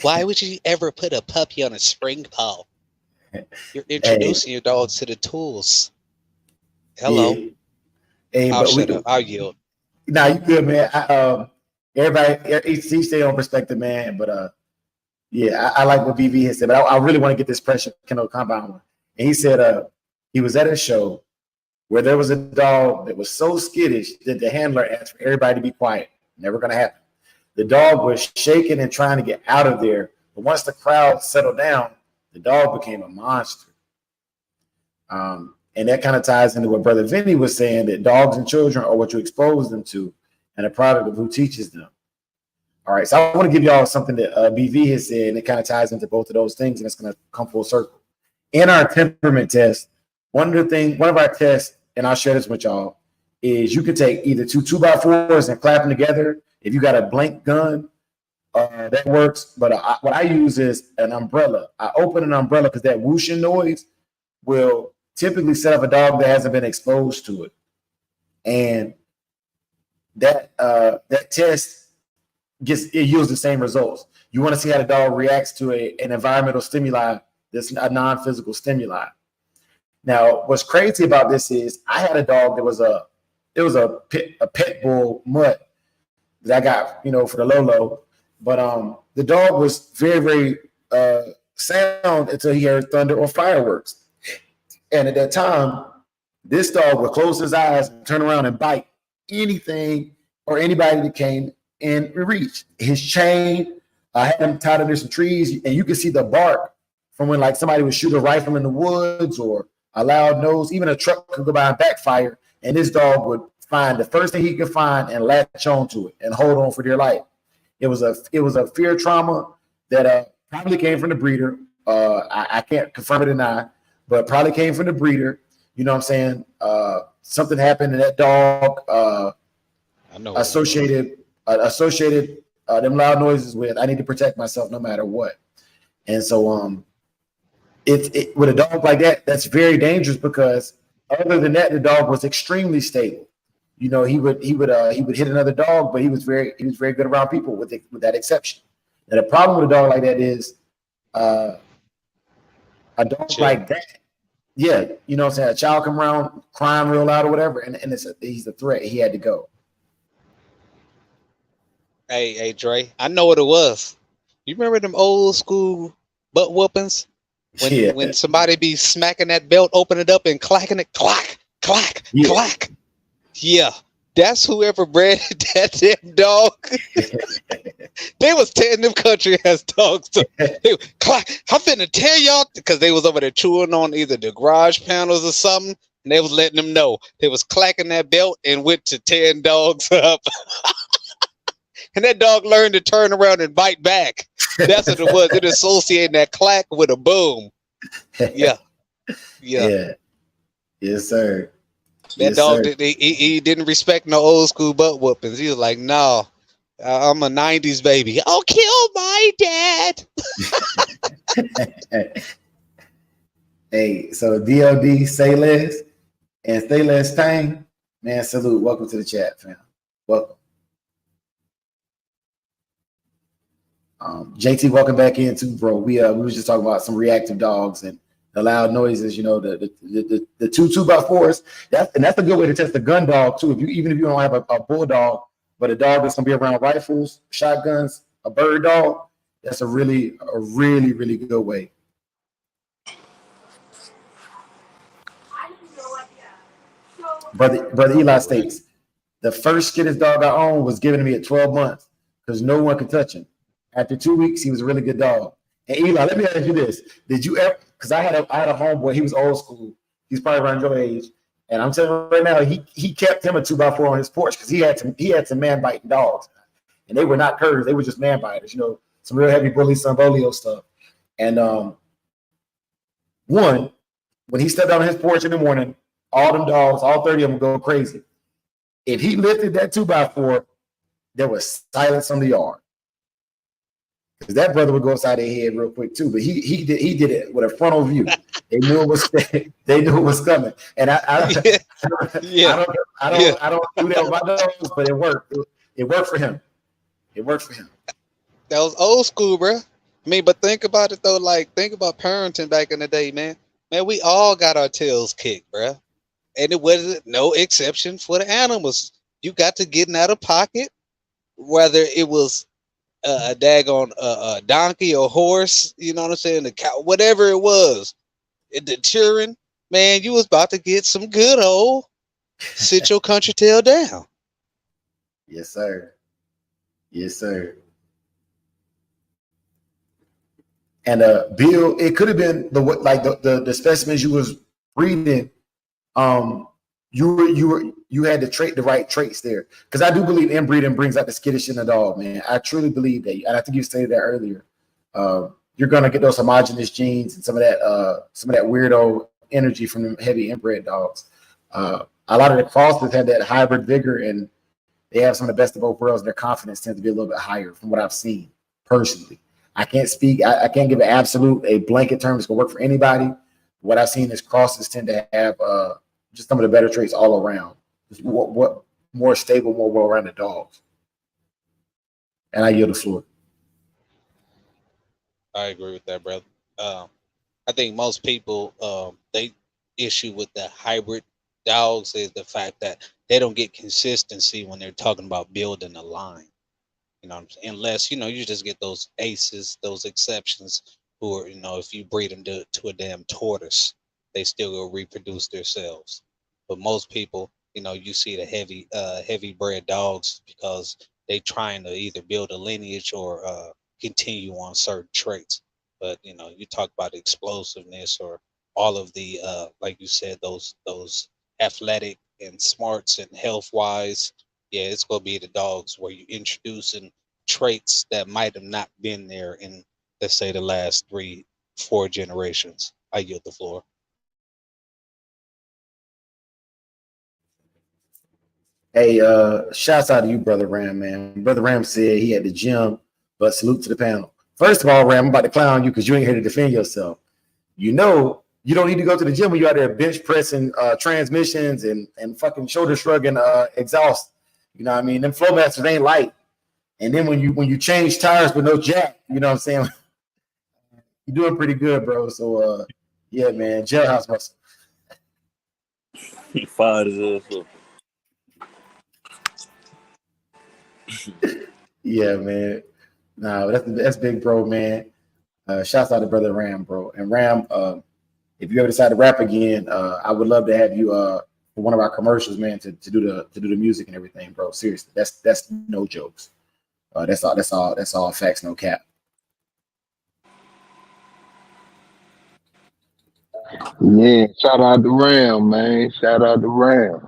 Why would you ever put a puppy on a spring paw? You're introducing your dogs to the tools. Hello.
Yeah. Hey,
I'll shut up. I'll yield.
Nah, you good, man. Everybody, each stay on perspective, man. But yeah, I like what BV has said. But I really want to get this pressure Kennel Compound one. And he said he was at a show where there was a dog that was so skittish that the handler asked for everybody to be quiet. Never going to happen. The dog was shaking and trying to get out of there. But once the crowd settled down, the dog became a monster. And that kind of ties into what Brother Vinny was saying, that dogs and children are what you expose them to and a product of who teaches them. All right, so I want to give y'all something that BV has said, and it kind of ties into both of those things, and it's going to come full circle. In our temperament test, one of our tests, and I'll share this with y'all, is you can take either two 2x4s and clap them together. If you got a blank gun, that works. But what I use is an umbrella. I open an umbrella because that whooshing noise will typically set up a dog that hasn't been exposed to it. and that test yields the same results. You want to see how the dog reacts to an environmental stimuli that's a non-physical stimuli. Now, what's crazy about this is I had a dog that was a pit bull mutt that I got, for the Lolo. But the dog was very, very sound until he heard thunder or fireworks. And at that time, this dog would close his eyes and turn around and bite anything or anybody that came in reach. His chain, I had him tied under some trees, and you could see the bark from when like somebody would shoot a rifle in the woods or a loud nose. Even a truck could go by and backfire, and this dog would find the first thing he could find and latch onto it and hold on for dear life. It was a fear trauma that probably came from the breeder. I can't confirm it or not, but probably came from the breeder. You know what I'm saying? Something happened, and that dog
I know
associated them loud noises with, I need to protect myself no matter what. And so it with a dog like that, that's very dangerous, because other than that, the dog was extremely stable. He would hit another dog, but he was very good around people with that exception. And the problem with a dog like that is a dog like that, yeah, you know what I'm saying, a child come around crying real loud or whatever, and he's a threat. He had to go.
Hey, Dre, I know what it was. You remember them old school butt whoopings? When somebody be smacking that belt, open it up and clacking it, clack, clack, clack. Yeah, that's whoever bred that damn dog. They was tearing them country ass dogs. They clack. I'm finna tell y'all, because they was over there chewing on either the garage panels or something, and they was letting them know. They was clacking that belt and went to tearing dogs up. And that dog learned to turn around and bite back. That's what it was. It associated that clack with a boom. Yeah.
Yes, sir.
That dog, he didn't respect no old school butt whoopings. He was like, no, I'm a 90s baby. I'll kill my dad.
Hey, so DOD, say less, and stay less Tang. Man, salute. Welcome to the chat, fam. Welcome. JT, welcome back in too, bro. We was just talking about some reactive dogs and the loud noises. The 2x4s. That's a good way to test a gun dog too. Even if you don't have a bulldog, but a dog that's gonna be around rifles, shotguns, a bird dog, that's a really good way. Brother Eli states, the first skittish dog I owned was given to me at 12 months because no one could touch him. After 2 weeks, he was a really good dog. And Eli, let me ask you this: did you ever? Because I had a homeboy. He was old school. He's probably around your age. And I'm telling you right now, he kept him a 2x4 on his porch because he had some man biting dogs, and they were not curs. They were just man biters. Some real heavy bully, some bolio stuff. And when he stepped out on his porch in the morning, all them dogs, all 30 of them, go crazy. If he lifted that 2x4, there was silence on the yard. Because that brother would go upside their head real quick too, but he did it with a frontal view. They knew it was coming, and I don't do that with my dogs, but it worked. It worked for him. It worked for him.
That was old school, bro. I mean, but think about it though. Like, think about parenting back in the day, man. Man, we all got our tails kicked, bro, and it was no exception for the animals. You got to get out of pocket, whether it was a daggone a donkey or horse, you know what I'm saying, the cow, whatever it was, the cheering, man, you was about to get some good old sit your country tail down.
Yes, sir. Yes, sir. And Bill, it could have been the specimens you was breeding. You had the right traits there, because I do believe inbreeding brings out the skittish in the dog, man. I truly believe that, and I think you stated that earlier. You're gonna get those homogenous genes and some of that weirdo energy from them heavy inbred dogs. A lot of the crosses have that hybrid vigor, and they have some of the best of both worlds. And their confidence tends to be a little bit higher, from what I've seen personally. I can't speak. I can't give a blanket term that's gonna work for anybody. What I've seen is crosses tend to have just some of the better traits all around. what more stable, more well-rounded dogs. And I yield the floor.
I agree with that, brother. I think most people they issue with the hybrid dogs is the fact that they don't get consistency when they're talking about building a line. You know what I'm saying? Unless, you just get those aces, those exceptions who are, if you breed them to a damn tortoise, they still will reproduce themselves. But most people, you see the heavy bred dogs because they trying to either build a lineage or continue on certain traits. But, you talk about explosiveness or all of the, like you said, those athletic and smarts and health wise, yeah, it's gonna be the dogs where you introducing traits that might have not been there in, let's say, the last 3-4 generations. I yield the floor.
Hey, shouts out to you, Brother Ram, man. Brother Ram said he had the gym, but salute to the panel. First of all, Ram, I'm about to clown you because you ain't here to defend yourself. You don't need to go to the gym when you're out there bench pressing transmissions and fucking shoulder shrugging exhaust. You know what I mean? Them flow masters ain't light. And then when you change tires with no jack, you know what I'm saying? You're doing pretty good, bro. So yeah, man, jailhouse muscle.
He fired his ass up.
Yeah, man. No, that's big, bro, man. Shouts out to Brother Ram, bro. And Ram, if you ever decide to rap again, I would love to have you for one of our commercials, man, to do the music and everything, bro. Seriously, that's no jokes. That's all facts, no cap.
Yeah, shout out to Ram, man. Shout out to Ram.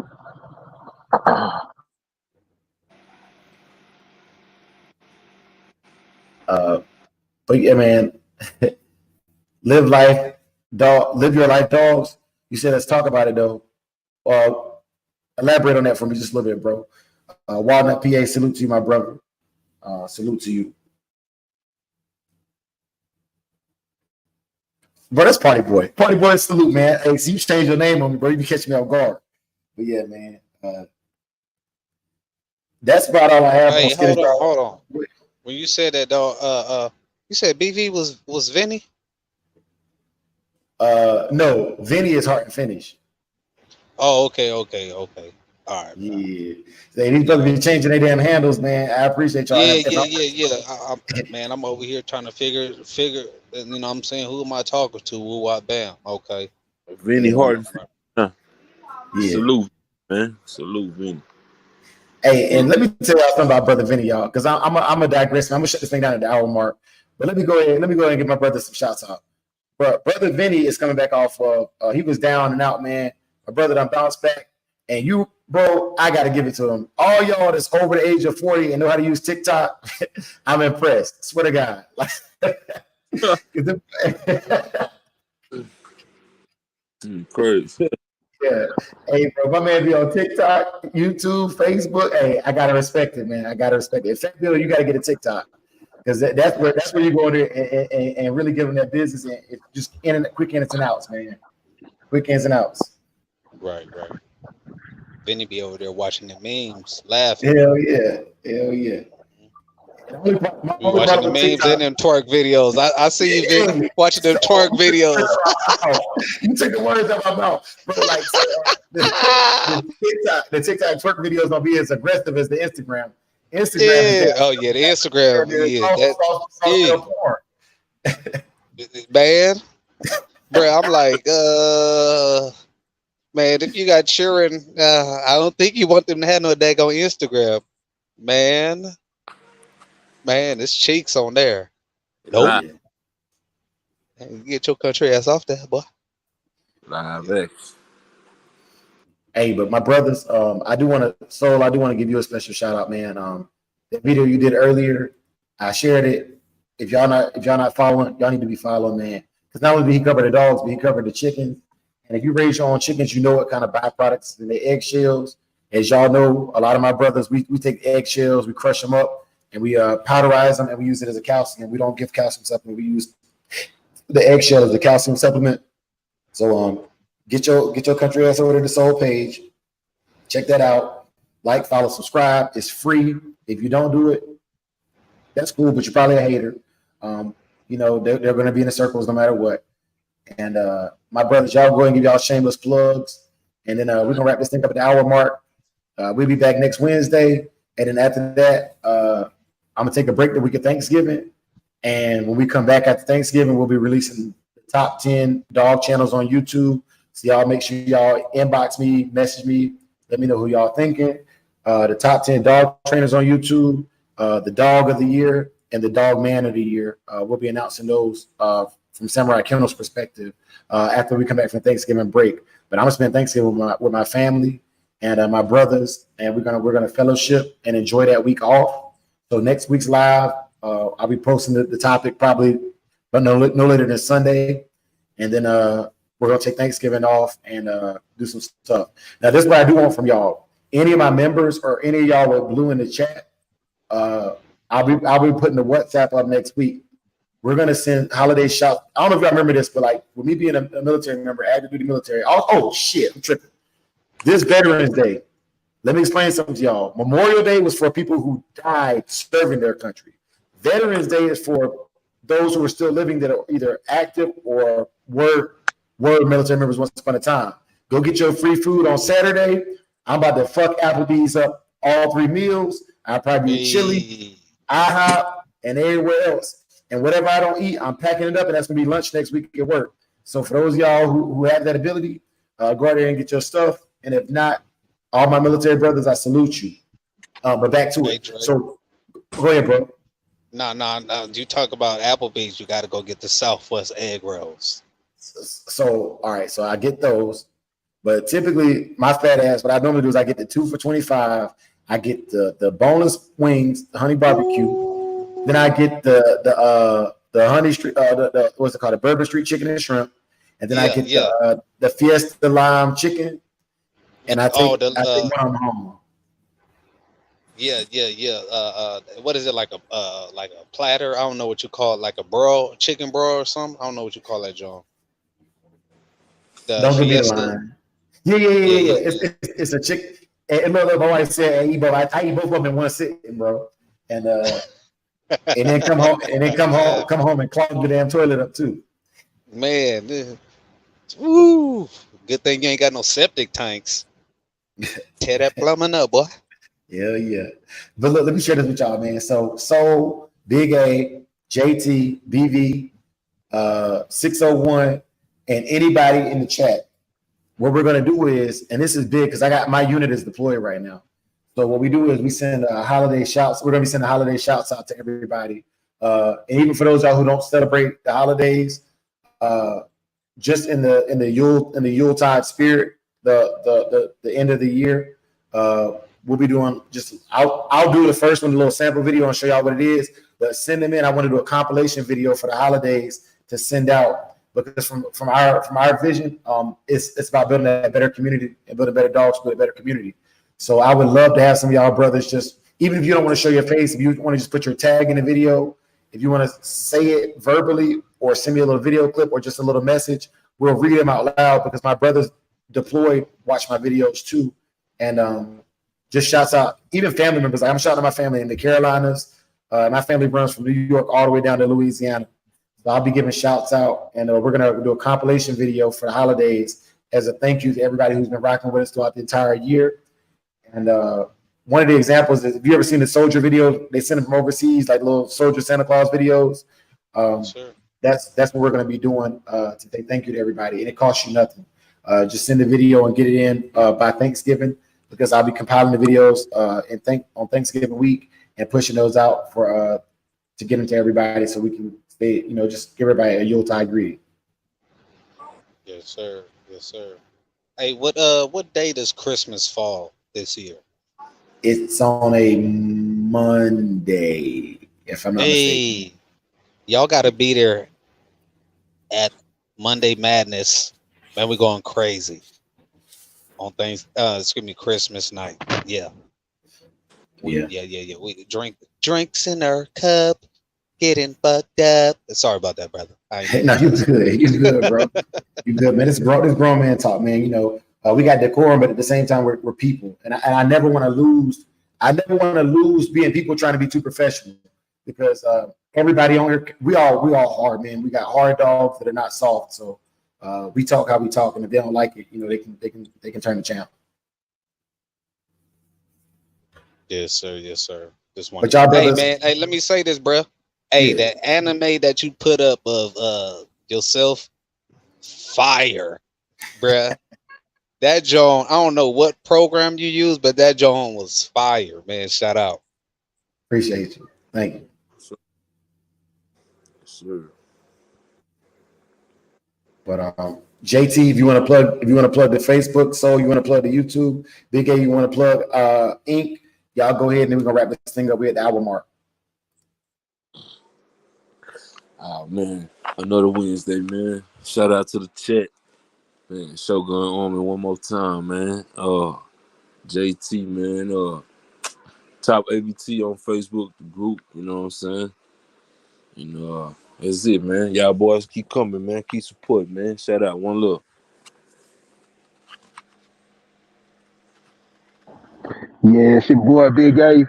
But yeah, man, live your life, dogs. You said let's talk about it though. Elaborate on that for me just a little bit, bro. Walnut, PA, salute to you, my brother. Salute to you. Bro, that's Party Boy. Party Boy, salute, man. Hey, so you changed your name on me, bro. You be catching me off guard. But yeah, man. That's about all I have.
Hey, hold on. When you said that, dog, you said BV was Vinny?
No, Vinny is Heart and Finish.
Oh, okay. All right.
Yeah. These brothers be changing their damn handles, man. I appreciate y'all.
Yeah. Man, I'm over here trying to figure. You know what I'm saying? Who am I talking to? Woo, what, bam. Okay.
Vinny Hart.
Yeah.
Salute, man. Salute, Vinny.
Hey, and let me tell y'all something about Brother Vinny, y'all, because I'm a digress. I'm gonna shut this thing down at the hour mark. But let me go ahead and give my brother some shouts out. But Brother Vinny is coming back off of he was down and out, man. My brother done bounced back. And you, bro, I gotta give it to him. All y'all that's over the age of 40 and know how to use TikTok, I'm impressed. Swear to God.
Crazy.
Yeah. Hey, bro, my man be on TikTok, YouTube, Facebook. Hey, I gotta respect it, man. I gotta respect it. If that bill, you gotta get a TikTok. Because that's where you go there and really give them that business and just quick ins and outs, man. Quick ins and outs.
Right. Vinny be over there watching the memes, laughing.
Hell yeah.
We watching the memes and them twerk videos. I see you, Vinny, watching them twerk videos.
You took the words out of my mouth. Bro, like, the TikTok twerk videos don't be as aggressive as the Instagram.
Yeah. The Instagram. Man. Bro, I'm like, man, if you got children, I don't think you want them to have no daggone Instagram. Man, it's cheeks on there. Nope. Get your country ass off there, boy.
Live X.
Hey, but my brothers, I do want to give you a special shout out, man. The video you did earlier, I shared it. If y'all not following, y'all need to be following, man. Because not only did he cover the dogs, but he covered the chickens. And if you raise your own chickens, you know what kind of byproducts in the eggshells. As y'all know, a lot of my brothers, we take eggshells, we crush them up, and we powderize them, and we use it as a calcium. We don't give calcium supplement. We use the eggshell as the calcium supplement. So get your country ass over to the Soul page. Check that out. Like, follow, subscribe. It's free. If you don't do it, that's cool, but you're probably a hater. You know, they're going to be in the circles no matter what. And my brothers, y'all go ahead and give y'all shameless plugs. And then we're going to wrap this thing up at the hour mark. We'll be back next Wednesday. And then after that, I'm going to take a break the week of Thanksgiving. And when we come back after Thanksgiving, we'll be releasing the top 10 dog channels on YouTube. So y'all make sure y'all inbox me, message me, let me know who y'all thinking. The top 10 dog trainers on YouTube, the dog of the year, and the dog man of the year. We'll be announcing those from Samurai Kennel's perspective after we come back from Thanksgiving break. But I'm gonna spend Thanksgiving with my family and my brothers, and we're gonna fellowship and enjoy that week off. So next week's live, I'll be posting the topic probably, but no later than Sunday, and then we're gonna take Thanksgiving off and do some stuff. Now, this is what I do want from y'all. Any of my members or any of y'all with blue in the chat, I'll be putting the WhatsApp up next week. We're gonna send holiday shouts. I don't know if y'all remember this, but like with me being a military member, active duty military. Oh shit, I'm tripping. This Veterans Day, let me explain something to y'all. Memorial Day was for people who died serving their country. Veterans Day is for those who are still living that are either active or were military members once upon a time. Go get your free food on Saturday. I'm about to fuck Applebee's up all 3 meals. I'll probably be chili, IHOP, and everywhere else. And whatever I don't eat, I'm packing it up, and that's gonna be lunch next week at work. So for those of y'all who have that ability, go out there and get your stuff. And if not, all my military brothers, I salute you. But back to it. So go ahead, bro.
No. You talk about Applebee's, you got to go get the Southwest egg rolls.
So all right, so I get those. But typically, my fat ass, what I normally do is I get the 2 for $25. I get the boneless wings, the honey barbecue. Then I get the honey street, the what's it called, the Bourbon Street chicken and shrimp. And then I get the Fiesta lime chicken. And I take one home.
Yeah. What is it, like a platter? I don't know what you call it, like a broil, chicken broil or something. I don't know what you call that, John.
Don't give me the line. Yeah. It's a chicken. And my wife said, I eat both of them in one sitting, bro. And then come home and clog the damn toilet up too.
Man, woo! Good thing you ain't got no septic tanks. Tear that plumbing up, boy.
Yeah. But look, let me share this with y'all, man. So Big A, JT, BV, 601, and anybody in the chat. What we're gonna do is, and this is big because I got my unit is deployed right now. So what we do is we send holiday shouts. We're gonna be sending holiday shouts out to everybody, and even for those of y'all who don't celebrate the holidays, just in the Yuletide spirit, the end of the year, we'll be doing just. I'll do the first one, a little sample video, and show y'all what it is. But send them in. I want to do a compilation video for the holidays to send out. Because from our vision, it's about building a better community and building better dogs, building a better community. So I would love to have some of y'all brothers just, even if you don't want to show your face, if you want to just put your tag in the video, if you want to say it verbally or send me a little video clip or just a little message, we'll read them out loud because my brothers deployed watch my videos too. And just shouts out, even family members. I'm shouting out my family in the Carolinas. My family runs from New York all the way down to Louisiana. So I'll be giving shouts out, and we're going to do a compilation video for the holidays as a thank you to everybody who's been rocking with us throughout the entire year. And one of the examples is, have you ever seen the soldier video? They send them from overseas, like little soldier Santa Claus videos.
Sure.
That's what we're going to be doing to say thank you to everybody, and it costs you nothing. Just send the video and get it in by Thanksgiving, because I'll be compiling the videos on Thanksgiving week and pushing those out for to get them to everybody, so we can stay, just give everybody a Yuletide greeting.
Yes, sir. Hey, what day does Christmas fall this year?
It's on a Monday, if I'm not mistaken.
Y'all got to be there at Monday Madness. Man, we're going crazy on Christmas night. Yeah. We drinks in our cup, getting fucked up. Sorry about that, brother.
No, you good. You good, bro. You good, man. This grown man talk, man. We got decorum, but at the same time, we're people, and I never want to lose. I never want to lose being people trying to be too professional, because everybody on here, we all hard, man. We got hard dogs that are not soft, so we talk how we talk, and if they don't like it, they can turn the channel.
Yes, sir. Yes, sir. Just
But
want
y'all
hey
brothers,
man, hey, let me say this, bro. Hey,
yeah,
that anime that you put up of yourself, fire, bruh. That John, I don't know what program you use, but that John was fire, man. Shout out.
appreciate you. Thank you.
Sure.
But JT, if you want to plug the Facebook, Soul, you want to plug the YouTube, Big A, you want to plug Inc. Y'all go ahead and then we're gonna wrap this thing up. We're at the hour mark.
Oh man, another Wednesday, man. Shout out to the chat, man. Show going on me one more time, man. JT, man. Top ABT on Facebook, the group. You know what I'm saying? That's it, man. Y'all boys keep coming, man. Keep supporting, man. Shout out, one love.
Yeah, it's your boy Big A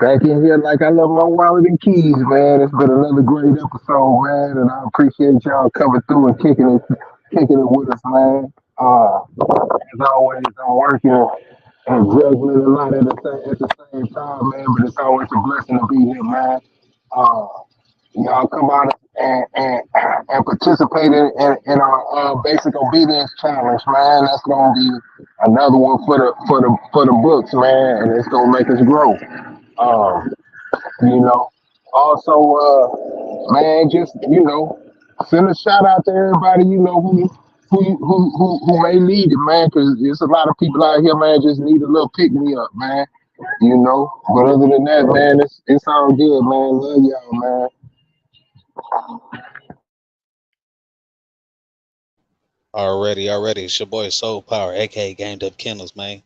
back in here like I love my wallet and keys, man. It's been another great episode, man, and I appreciate y'all coming through and kicking it with us, man. As always, I'm working and juggling a lot at the same time, man. But it's always a blessing to be here, man. Uh, y'all come out and participate in our basic obedience challenge, man. That's gonna be another one for the books, man, and it's gonna make us grow. Um, you know. Also, man, just send a shout out to everybody who may need it, man, because there's a lot of people out here, man, just need a little pick me up, man. But other than that, man, it's all good, man. Love y'all, man.
Already. It's your boy Soul Power, aka Gamed Up Kennels, man.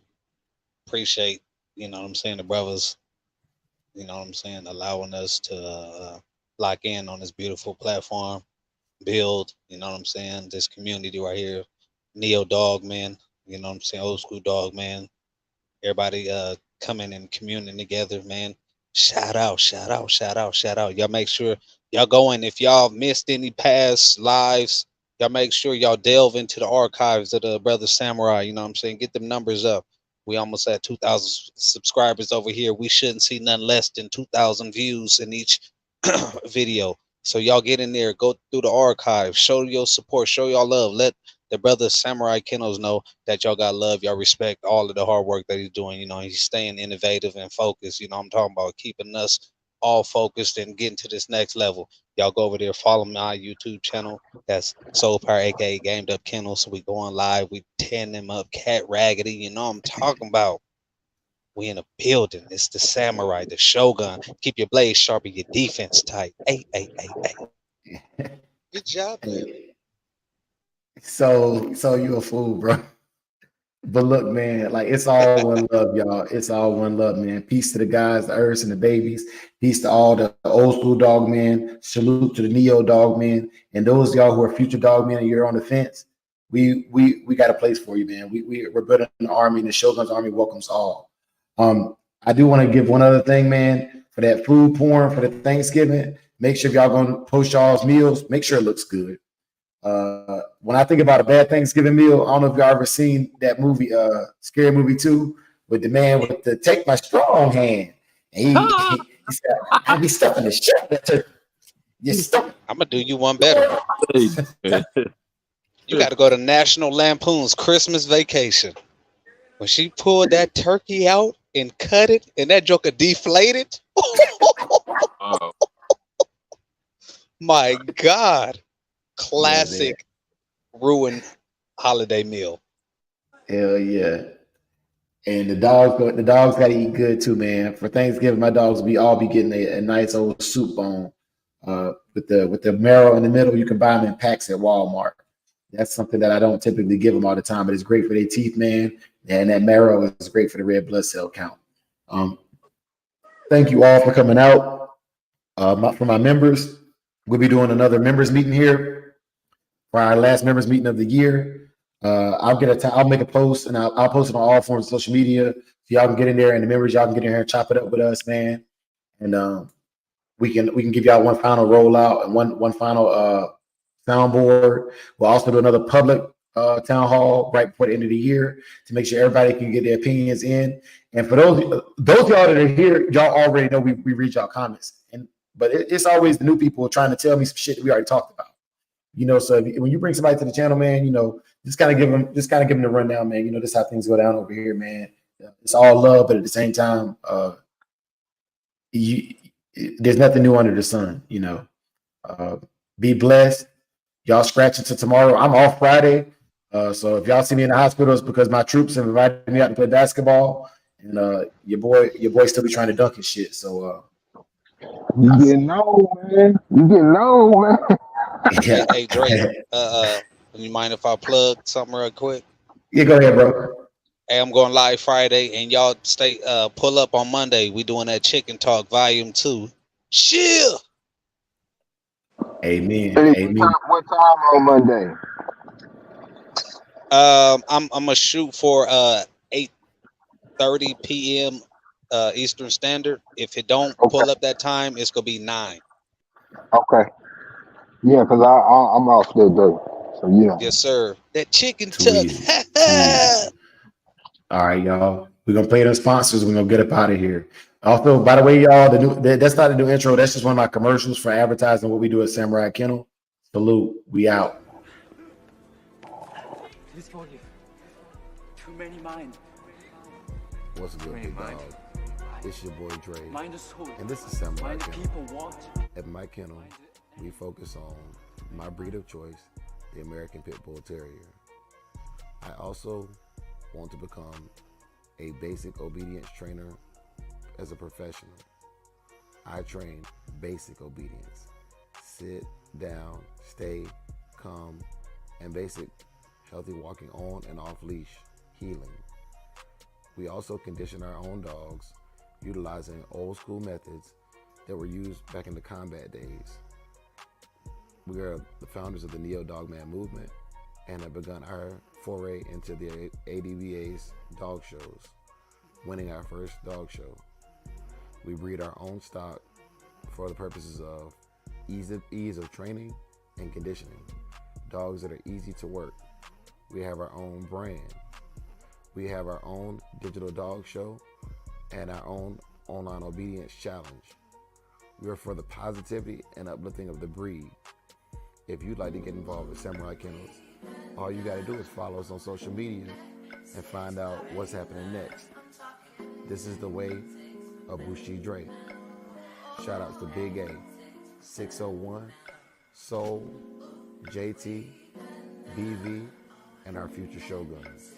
Appreciate, the brothers, allowing us to lock in on this beautiful platform, build, this community right here. Neo Dog, man, old school dog, man. Everybody coming and communing together, man. Shout out, shout out, shout out, shout out. Y'all make sure y'all go in. If y'all missed any past lives, y'all make sure y'all delve into the archives of the Brother Samurai. Get them numbers up. We almost at 2,000 subscribers over here. We shouldn't see none less than 2,000 views in each video. So y'all get in there, go through the archive, show your support, show y'all love. Let the Brother Samurai Kennels know that y'all got love, y'all respect all of the hard work that he's doing. He's staying innovative and focused. I'm talking about keeping us all focused and getting to this next level. Y'all go over there, follow my YouTube channel. That's Soul Power, aka Gamed Up Kennel. So we going live, we tearing them up, cat raggedy. I'm talking about. We in a building. It's the samurai, the shogun. Keep your blade sharp and your defense tight. Hey. Good job, man.
So you a fool, bro. But look, man, like it's all one love, y'all. It's all one love, man. Peace to the guys, the Earths and the babies. Peace to all the old school dog men. Salute to the neo dog men. And those of y'all who are future dog men and you're on the fence, we got a place for you, man. We're building an army, and the Shogun's army welcomes all. I do want to give one other thing, man, for that food porn for the Thanksgiving. Make sure if y'all gonna post y'all's meals, make sure it looks good. When I think about a bad Thanksgiving meal, I don't know if y'all ever seen that movie, Scary Movie 2, with the man with the take my strong hand. And he said, I be stuffing the shit out of that turkey.
I'm gonna do you one better. You got to go to National Lampoon's Christmas Vacation. When she pulled that turkey out and cut it, and that joker deflated.
Oh.
My God. Classic ruined holiday meal.
Hell yeah. And the dogs got to eat good too, man. For Thanksgiving, my dogs all be getting a nice old soup bone with the marrow in the middle. You can buy them in packs at Walmart. That's something that I don't typically give them all the time, but it's great for their teeth, man. And that marrow is great for the red blood cell count. Thank you all for coming out. For my members, we'll be doing another members meeting here for our last members meeting of the year. I'll make a post and I'll post it on all forms of social media. So y'all can get in there, and the members, y'all can get in here and chop it up with us, man. And we can give y'all one final rollout and one final soundboard. We'll also do another public town hall right before the end of the year to make sure everybody can get their opinions in. And for those y'all that are here, y'all already know we read y'all comments. But it's always the new people trying to tell me some shit that we already talked about. So when you bring somebody to the channel, man, just kind of give them the rundown, man. This is how things go down over here, man. It's all love, but at the same time, there's nothing new under the sun. Be blessed. Y'all scratch into tomorrow. I'm off Friday, so if y'all see me in the hospital, it's because my troops have invited me out to play basketball, and your boy still be trying to dunk and shit. So
You getting old, man. You getting old, man.
yeah.
Hey, Drake. You mind if I plug something real quick?
Yeah, go ahead, bro.
Hey, I'm going live Friday, and y'all stay pull up on Monday. We doing that Chicken Talk Volume 2. Chill.
Amen.
Hey,
Amen.
what time on Monday?
I'm gonna shoot for 8:30 p.m. Eastern Standard. If it don't pull up that time, it's gonna be 9.
Okay. Yeah, because I'm off that day. So yeah.
Yes, sir. That Chicken
Too
Talk.
easy. Too easy. All right, y'all. We're gonna play the sponsors. We're gonna get up out of here. Also, by the way, y'all, that's not a new intro. That's just one of my commercials for advertising what we do at Samurai Kennel. Salute. We out.
Please forgive. Too many mind.
What's good, big dog? It's your boy Dre,
Mind the soul.
and this is Samurai
Mind the
Kennel.
people want.
At my kennel, we focus on my breed of choice, the American Pit Bull Terrier. I also want to become a basic obedience trainer as a professional. I train basic obedience: sit, down, stay, come, and basic healthy walking on and off leash healing. We also condition our own dogs utilizing old school methods that were used back in the combat days. We are the founders of the Neo Dogman movement and have begun our foray into the ADVA's dog shows, winning our first dog show. We breed our own stock for the purposes of ease of training and conditioning, dogs that are easy to work. We have our own brand. We have our own digital dog show and our own online obedience challenge. We are for the positivity and uplifting of the breed. If you'd like to get involved with Samurai Kennels, all you got to do is follow us on social media and find out what's happening next. This is the way of Bushi Dre. Shout outs to Big A, 601, Soul, JT, BV, and our future Shoguns.